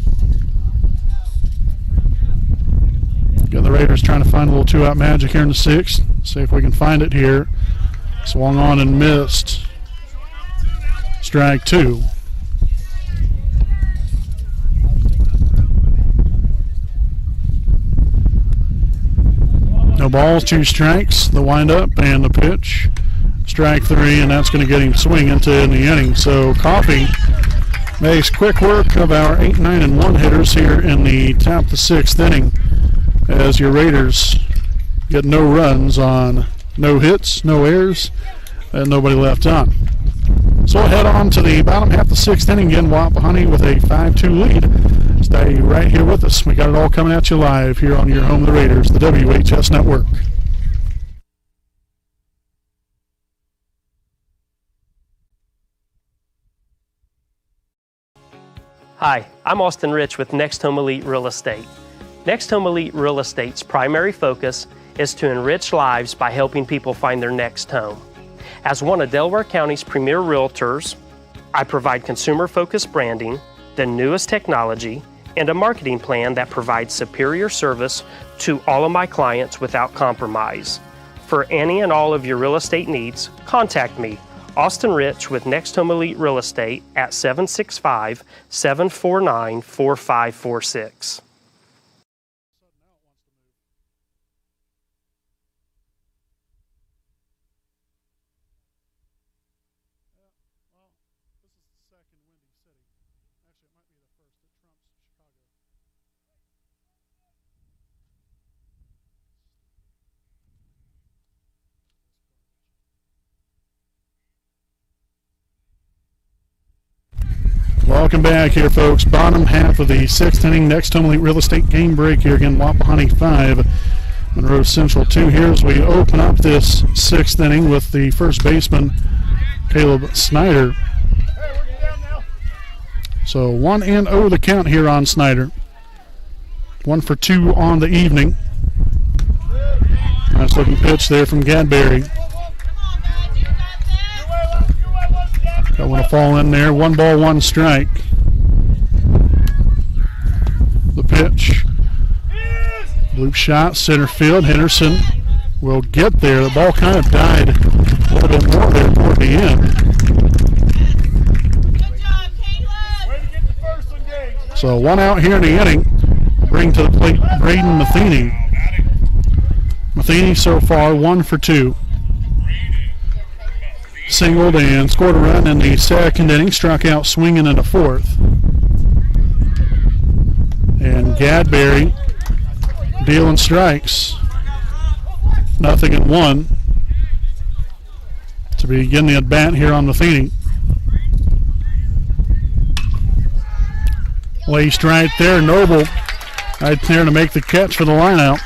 Got the Raiders trying to find a little 2-out magic here in the 6th. See if we can find it here. Swung on and missed. Strike 2. No balls, 2 strikes. The windup and the pitch. Strike 3, and that's going to get him swinging to in the inning. So Coffey makes quick work of our 8, 9, and 1 hitters here in the top of the 6th inning, as your Raiders get no runs on no hits, no errors, and nobody left on. So we'll head on to the bottom half of the 6th inning again. Wapahani with a 5-2 lead. Stay right here with us. We got it all coming at you live here on your home of the Raiders, the WHS Network. Hi, I'm Austin Rich with Next Home Elite Real Estate. Next Home Elite Real Estate's primary focus is to enrich lives by helping people find their next home. As one of Delaware County's premier realtors, I provide consumer-focused branding, the newest technology, and a marketing plan that provides superior service to all of my clients without compromise. For any and all of your real estate needs, contact me, Austin Rich with Next Home Elite Real Estate at 765-749-4546. Welcome back here, folks. Bottom half of the 6th inning. Next Home Elite Real Estate game break here again. Wapahani 5, Monroe Central 2 here as we open up this 6th inning with the first baseman, Caleb Snyder. So 1-0 the count here on Snyder. 1 for 2 on the evening. Nice looking pitch there from Gadberry. Got one to fall in there. 1 ball, 1 strike. The pitch. Loop shot, center field. Henderson will get there. The ball kind of died a little bit more there toward the end. Good job, Caleb. Way to get the first one, Gage. So 1 out here in the inning. Bring to the plate Braden Matheny. Matheny so far 1 for 2. Singled and scored a run in the 2nd inning. Struck out swinging in the 4th. And Gadberry dealing strikes. 0-1 to begin the at-bat here on Matheny. Laced right there. Noble right there to make the catch for the lineout.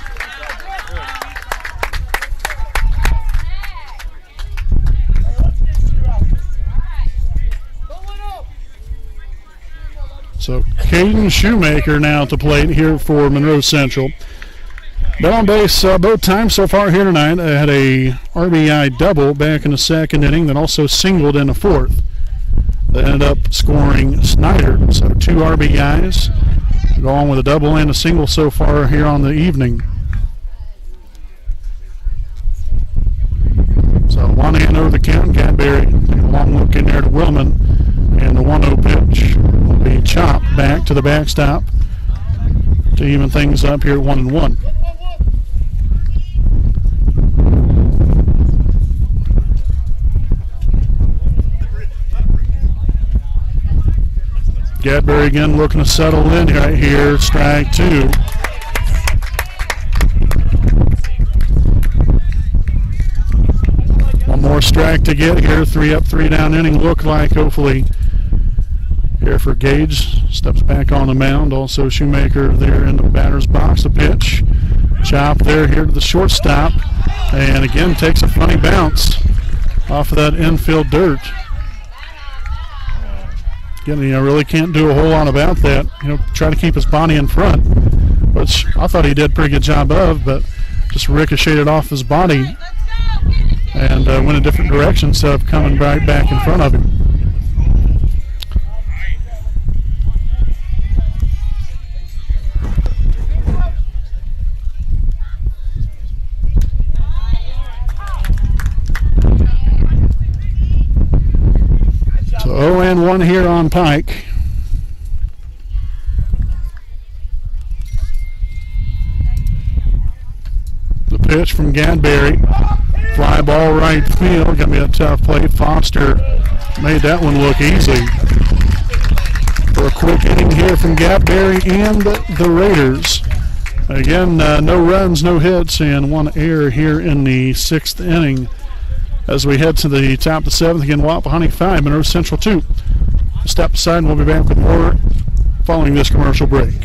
So Caden Shoemaker now at the plate here for Monroe Central. Been on base both times so far here tonight. Had a RBI double back in the second inning, then also singled in the fourth. They ended up scoring Snyder, so 2 RBIs, going with a double and a single so far here on the evening. So 1-0 over the count. Cadbury, a long look in there to Willman, and the 1-0 pitch will be chopped back to the backstop to even things up here at 1-1. Cadbury again looking to settle in right here. Strike 2. One more strike to get here. 3 up, 3 down inning look like. Hopefully here for Gage. Steps back on the mound. Also Shoemaker there in the batter's box. A pitch. Chop there here to the shortstop. And again takes a funny bounce off of that infield dirt. Again, really can't do a whole lot about that. Try to keep his body in front, which I thought he did a pretty good job of, but just ricocheted off his body and went a different direction instead of coming right back in front of him. So 0-1 here on Pike. The pitch from Gadberry. Fly ball right field. Gonna be a tough play. Foster made that one look easy. For a quick inning here from Gadberry and the Raiders. Again, no runs, no hits, and 1 error here in the 6th inning. As we head to the top of the 7th, again, Wapahani 5, Monroe Central 2. Step aside and we'll be back with more following this commercial break.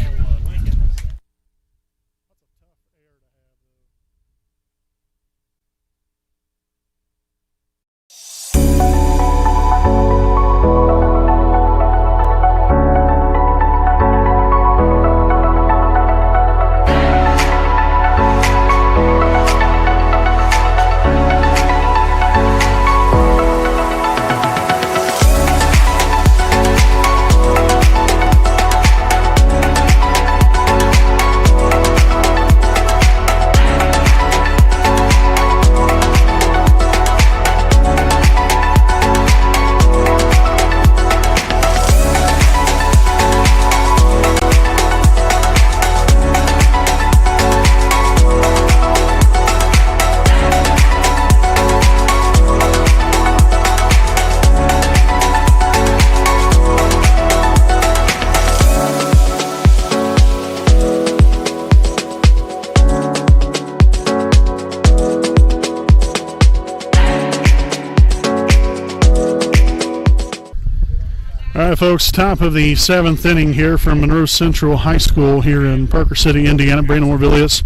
All right, folks, top of the 7th inning here from Monroe Central High School here in Parker City, Indiana. Brandon Morvillius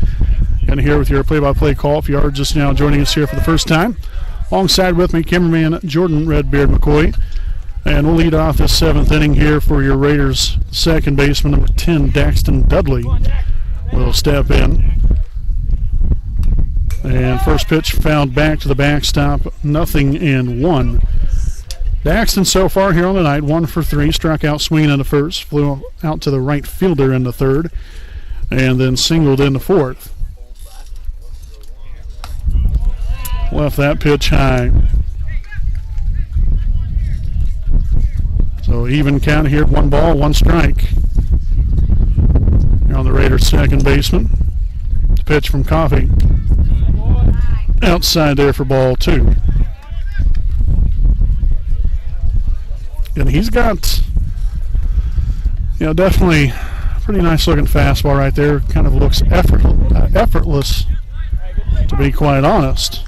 and here with your play-by-play call. If you are just now joining us here for the first time, alongside with me, cameraman Jordan Redbeard McCoy. And we'll lead off this 7th inning here for your Raiders second baseman, number 10, Daxton Dudley, will step in. And first pitch fouled back to the backstop, 0-1. Daxton so far here on the night, 1 for 3, struck out swinging in the first, flew out to the right fielder in the third, and then singled in the fourth. Left that pitch high. So even count here, 1 ball, 1 strike. Here on the Raiders second baseman. The pitch from Coffey. Outside there for ball 2. And he's got, definitely a pretty nice looking fastball right there. Kind of looks effortless, to be quite honest.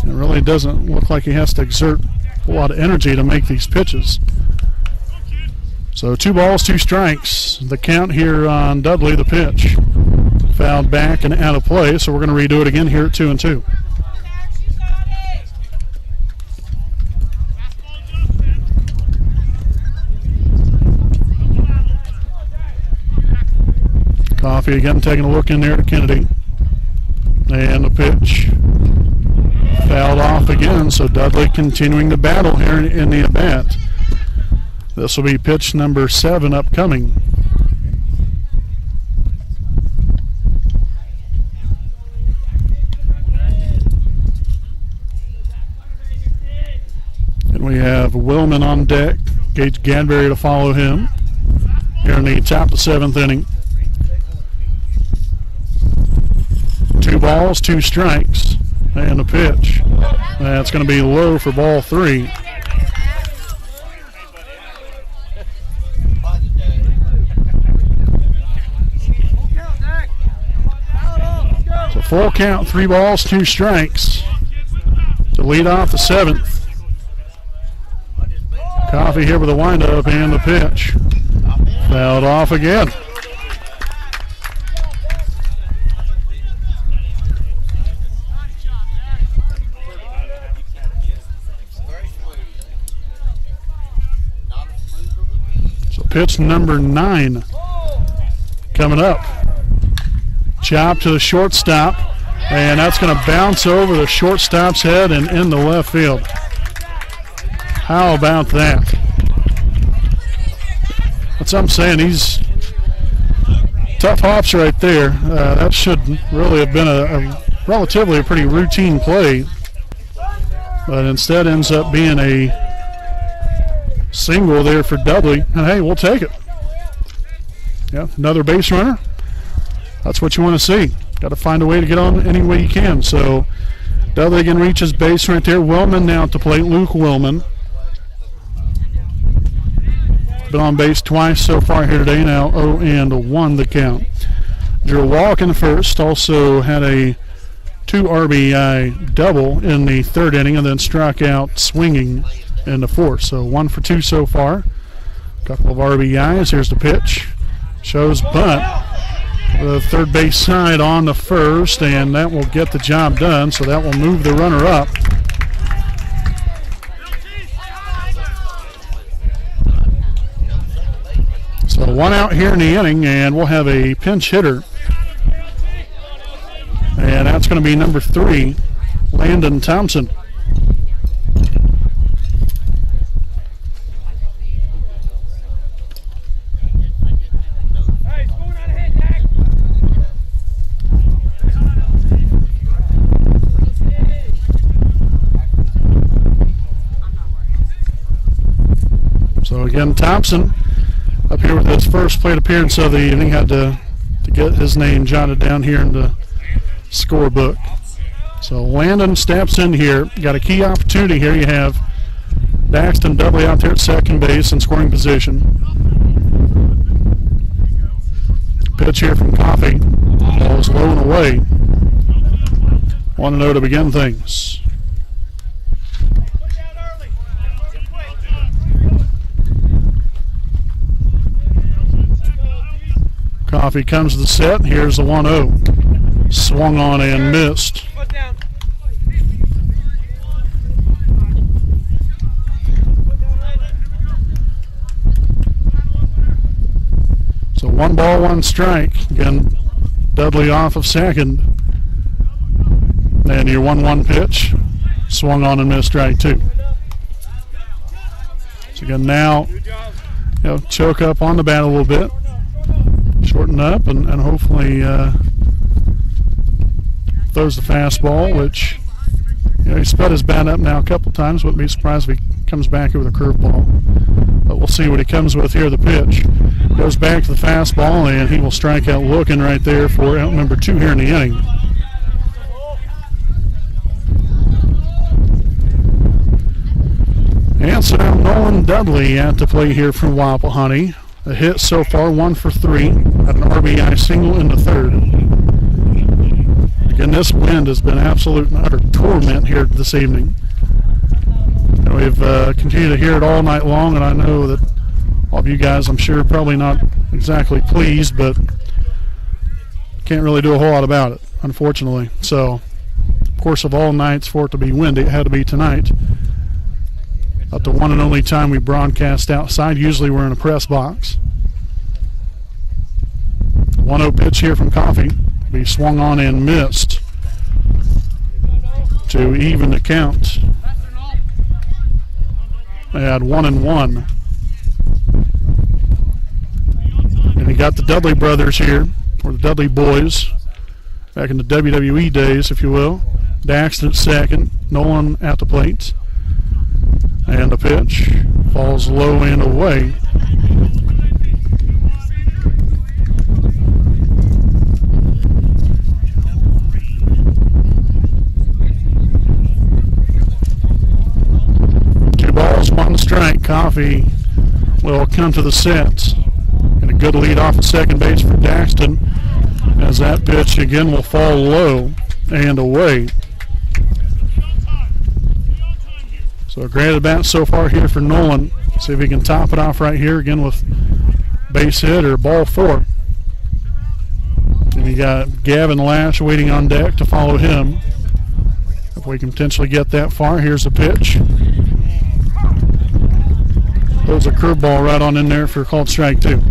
It really doesn't look like he has to exert a lot of energy to make these pitches. So 2 balls, 2 strikes. The count here on Dudley, the pitch. Fouled back and out of play, so we're going to redo it again here at 2-2. Coffee again taking a look in there to Kennedy. And the pitch fouled off again, so Dudley continuing the battle here in the at-bat. This will be pitch number 7 upcoming. And we have Willman on deck. Gage Gadberry to follow him here in the top of the 7th inning. 2 balls, 2 strikes, and a pitch. That's going to be low for ball 3. So full count, 3 balls, 2 strikes to lead off the 7th. Coffee here with a windup and the pitch. Fouled off again. So pitch number 9 coming up. Chop to the shortstop, and that's going to bounce over the shortstop's head and in the left field. How about that? That's what I'm saying. These tough hops right there. That should really have been a relatively pretty routine play, but instead ends up being a single there for Dudley. And hey, we'll take it. Yeah, another base runner. That's what you want to see. Got to find a way to get on any way you can. So Dudley again reaches base right there. Willman now at the plate. Luke Willman. Been on base twice so far here today. Now 0-1 the count. Drew a walk in the first. Also had a 2 RBI double in the 3rd inning, and then struck out swinging in the 4th. So 1 for 2 so far. A couple of RBIs. Here's the pitch. Shows bunt. The third base side on the first, and that will get the job done. So that will move the runner up. So 1 out here in the inning, and we'll have a pinch hitter. And that's going to be number 3, Landon Thompson. So again, Thompson up here with his first plate appearance of the evening. Had to get his name jotted down here in the scorebook. So Landon steps in here. Got a key opportunity here. You have Daxton Dudley out there at second base in scoring position. Pitch here from Coffee. Ball is low and away. 1-0 to begin things. Coffee comes to the set. Here's the 1-0. Swung on and missed. So 1 ball, 1 strike. Again, Dudley off of second. And your 1-1 pitch. Swung on and missed, strike 2. So again, now, choke up on the bat a little bit. Shorten up and hopefully throws the fastball, which he sped his bat up now a couple times. Wouldn't be surprised if he comes back here with a curveball. But we'll see what he comes with here. The pitch goes back to the fastball, and he will strike out looking right there for out number 2 here in the inning. And so now Nolan Dudley at the plate here from Wapahani. A hit so far, 1 for 3. Had an RBI single in the 3rd. Again, this wind has been absolute and utter torment here this evening. And we've continued to hear it all night long, and I know that all of you guys, I'm sure, probably not exactly pleased, but can't really do a whole lot about it, unfortunately. So, of course, of all nights for it to be windy, it had to be tonight. About the one and only time we broadcast outside. Usually we're in a press box. 1-0 pitch here from Coffee. Be swung on and missed to even the count at 1-1. And you got the Dudley brothers here, or the Dudley boys, back in the WWE days, if you will. Daxton at second, Nolan at the plate. And the pitch falls low and away. Two balls, one strike. Coffee will come to the set. And a good lead off at second base for Daxton, as that pitch again will fall low and away. So a great at bat so far here for Nolan. See if he can top it off right here again with base hit or ball 4. And you got Gavin Lash waiting on deck to follow him. If we can potentially get that far, here's the pitch. Throws a curveball right on in there for a called strike 2.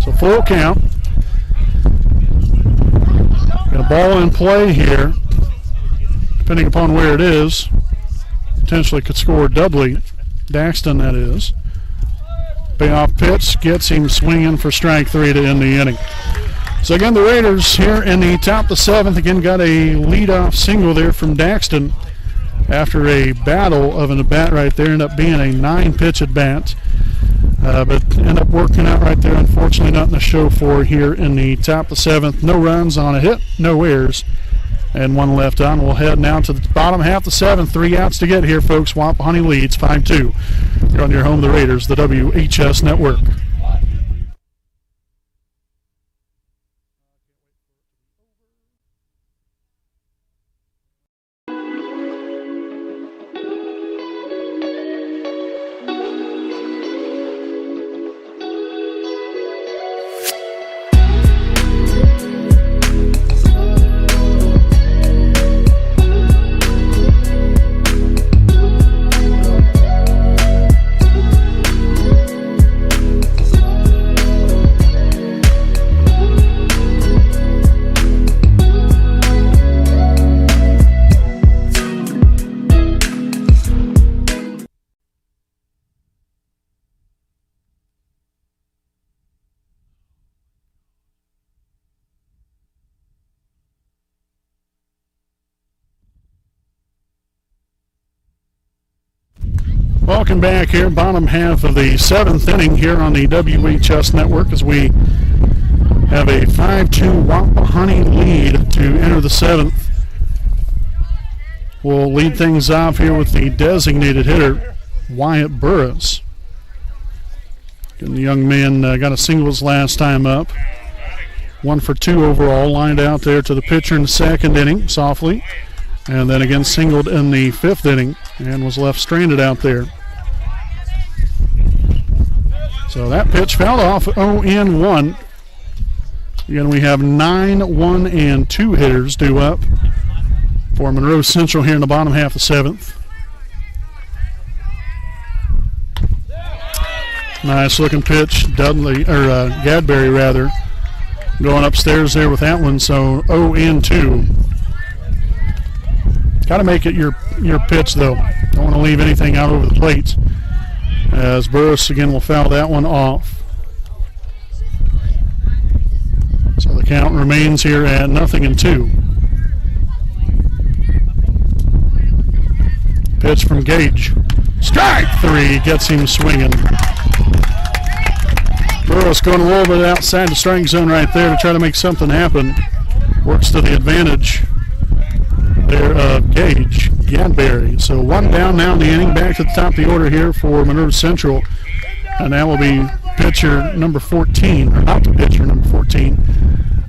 So full count. Got a ball in play here, depending upon where it is. Potentially could score doubly. Daxton, that is. Payoff pitch gets him swinging for strike 3 to end the inning. So again, the Raiders here in the top of the 7th again got a leadoff single there from Daxton after a battle of an at-bat right there. Ended up being a 9-pitch at-bat. But end up working out right there. Unfortunately, nothing to show for here in the top of the 7th. No runs on a hit, no errors, and 1 left on. We'll head now to the bottom half of the 7th. 3 outs to get here, folks. Wapahani leads 5-2. You're on your home, the Raiders, the WHS Network. Welcome back here, bottom half of the 7th inning here on the WHS Network, as we have a 5-2 Wapahani lead to enter the 7th. We'll lead things off here with the designated hitter, Wyatt Burris. And the young man got a single his last time up. 1 for 2 overall, lined out there to the pitcher in the 2nd inning, softly. And then again singled in the 5th inning and was left stranded out there. So that pitch fouled off 0-1. Again, we have 9, 1, and 2 hitters due up for Monroe Central here in the bottom half of the 7th. Nice looking pitch, Gadberry rather, going upstairs there with that one. So 0-2. Got to make it your pitch, though. Don't want to leave anything out over the plate, as Burris again will foul that one off. So the count remains here at 0-2. Pitch from Gage. Strike 3 gets him swinging. Burris going a little bit outside the strike zone right there to try to make something happen. Works to the advantage there of Gage Gadberry. So 1 down now in the inning. Back to the top of the order here for Monroe Central. And that will be pitcher number 14, or not the pitcher number 14.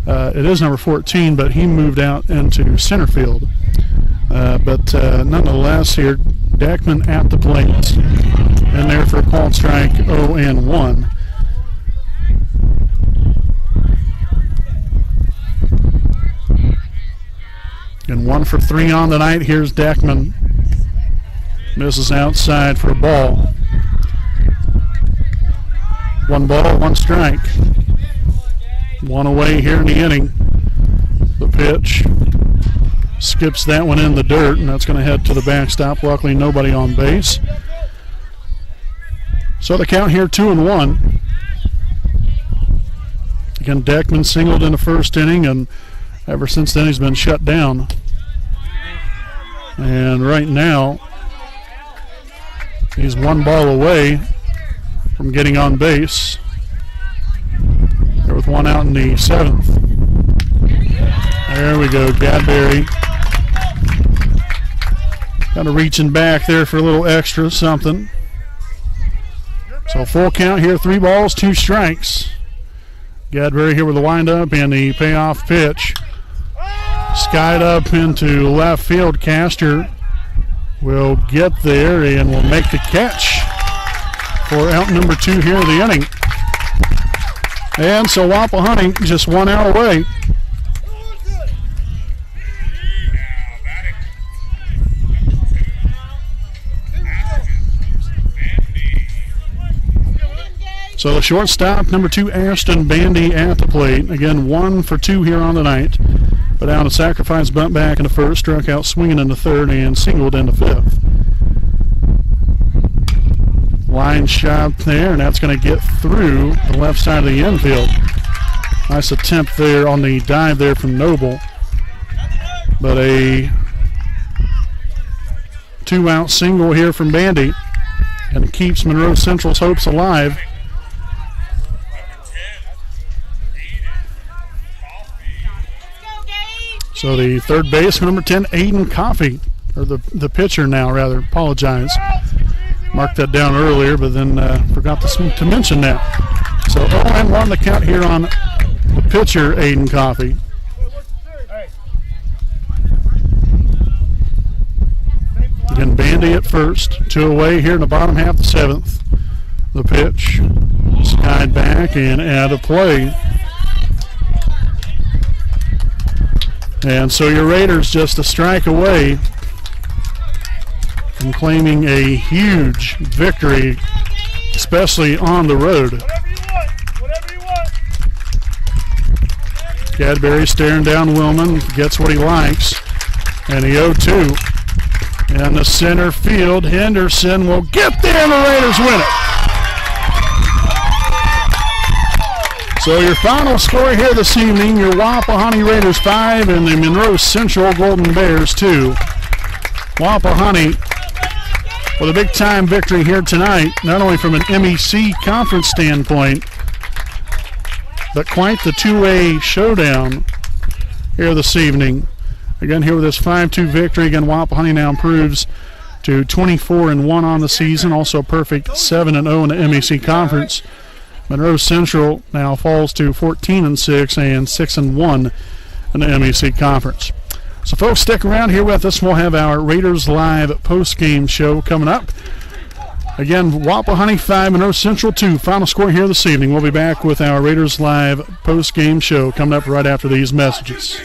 It is number 14, but he moved out into center field. But nonetheless here, Dackman at the plate. And there for a called strike, 0-1. And 1 for 3 on the night. Here's Dackman. Misses outside for a ball. 1 ball, 1 strike. One away here in the inning. The pitch skips that one in the dirt, and that's going to head to the backstop. Luckily, nobody on base. So the count here 2-1. Again, Deckman singled in the first inning, and ever since then he's been shut down. And right now, he's one ball away from getting on base. There with one out in the 7th. There we go, Gadberry. Kind of reaching back there for a little extra something. So full count here, 3 balls, 2 strikes. Gadberry here with the windup and the payoff pitch. Skied up into left field. Castor will get there and will make the catch for out number 2 here in the inning. And so Wapahani just 1 out away. So the shortstop, number 2, Ashton Bandy at the plate. Again, 1 for 2 here on the night. But out a sacrifice bunt back in the first, struck out swinging in the third, and singled in the 5th. Line shot there, and that's going to get through the left side of the infield. Nice attempt there on the dive there from Noble. But a 2-out single here from Bandy, and it keeps Monroe Central's hopes alive. So the third baseman, number 10, Aiden Coffey, or the pitcher now, rather, apologize. Marked that down earlier, but then forgot to mention that. So 0-1 the count here on the pitcher, Aiden Coffey. Again, Bandy at first, 2 away here in the bottom half of the 7th. The pitch, skied back and out of play. And so your Raiders just a strike away from claiming a huge victory, especially on the road. Whatever you want. Gadberry staring down Willman, gets what he likes, and the 0-2. And the center field, Henderson will get there, and the Raiders win it. So your final score here this evening, your Wapahani Raiders 5 and the Monroe Central Golden Bears 2. Wapahani with a big-time victory here tonight, not only from an MEC conference standpoint, but quite the 2A showdown here this evening. Again, here with this 5-2 victory, again, Wapahani now improves to 24-1 on the season, also perfect 7-0 in the MEC conference. Monroe Central now falls to 14-6 and 6-1 in the MEC conference. So folks, stick around here with us. We'll have our Raiders Live post-game show coming up. Again, Wapahani 5, Monroe Central 2. Final score here this evening. We'll be back with our Raiders Live post-game show coming up right after these messages.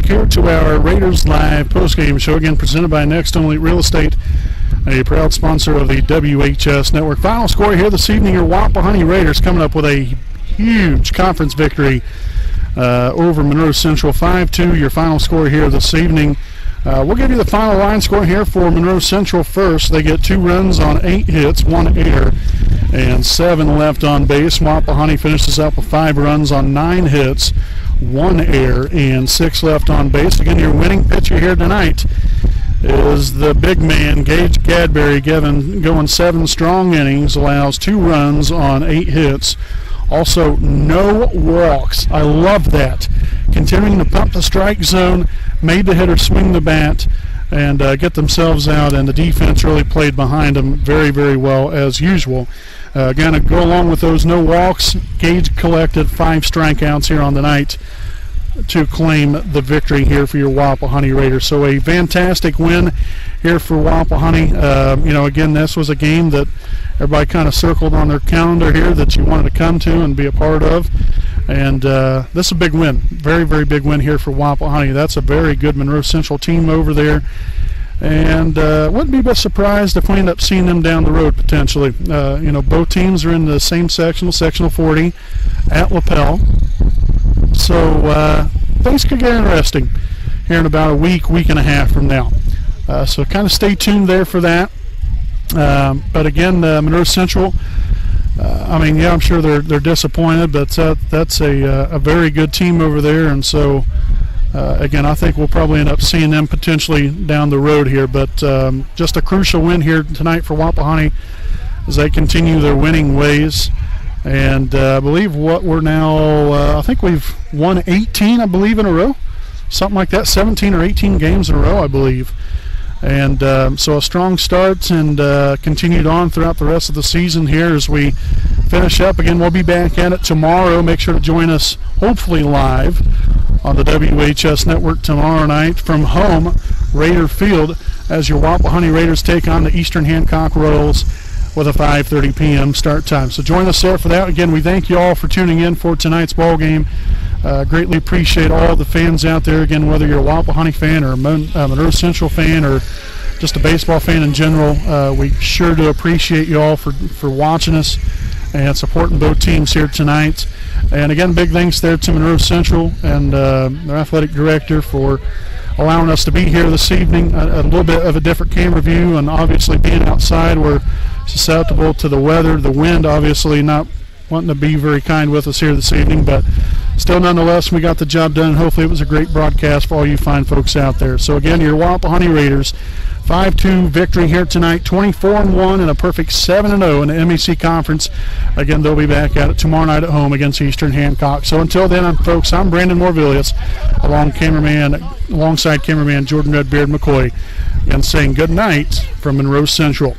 back here to our Raiders Live postgame show, again presented by Next Only Real Estate, a proud sponsor of the WHS Network. Final score here this evening, your Wapahani Raiders coming up with a huge conference victory over Monroe Central, 5-2, your final score here this evening. We'll give you the final line score here for Monroe Central first. They get 2 runs on 8 hits, 1 error, and 7 left on base. Wapahani finishes up with 5 runs on 9 hits, 1 error, and 6 left on base. Again, your winning pitcher here tonight is the big man, Gage Gadberry, going 7 strong innings, allows 2 runs on 8 hits. Also, no walks. I love that. Continuing to pump the strike zone, made the hitter swing the bat and get themselves out, and the defense really played behind them very, very well as usual. Again, to go along with those no walks, Gage collected 5 strikeouts here on the night to claim the victory here for your Wapahani Raiders. So a fantastic win here for Wapahani. Again, this was a game that everybody kind of circled on their calendar here that you wanted to come to and be a part of. And this is a big win. Very, very big win here for Wapahani. That's a very good Monroe Central team over there. And wouldn't be best surprised if we end up seeing them down the road potentially. Both teams are in the same sectional 40 at Lapel. So things could get interesting here in about a week and a half from now. So kind of stay tuned there for that. But again, Monroe Central, I'm sure they're disappointed, but that's a very good team over there. And so, again, I think we'll probably end up seeing them potentially down the road here. But just a crucial win here tonight for Wapahani as they continue their winning ways. And I believe we're now, I think we've won 18, I believe, in a row. Something like that, 17 or 18 games in a row, I believe. And so a strong start and continued on throughout the rest of the season here as we finish up. Again, we'll be back at it tomorrow. Make sure to join us, hopefully live, on the WHS Network tomorrow night from home, Raider Field, as your Wapahani Raiders take on the Eastern Hancock Royals with a 5:30 p.m. start time. So join us there for that. Again, we thank you all for tuning in for tonight's ball game. Greatly appreciate all the fans out there. Again, whether you're a Wapahani fan or a Monroe Central fan or just a baseball fan in general, we sure do appreciate you all for watching us and supporting both teams here tonight. And again, big thanks there to Monroe Central and their athletic director for allowing us to be here this evening. A little bit of a different camera view, and obviously being outside, we're susceptible to the weather, the wind obviously not wanting to be very kind with us here this evening, but still nonetheless we got the job done, and hopefully it was a great broadcast for all you fine folks out there. So again, your Wapahani Raiders 5-2 victory here tonight, 24-1 and a perfect 7-0 in the MEC Conference. Again, they'll be back at it tomorrow night at home against Eastern Hancock. So until then, folks, I'm Brandon Morvillius, alongside cameraman Jordan Redbeard McCoy, and saying good night from Monroe Central.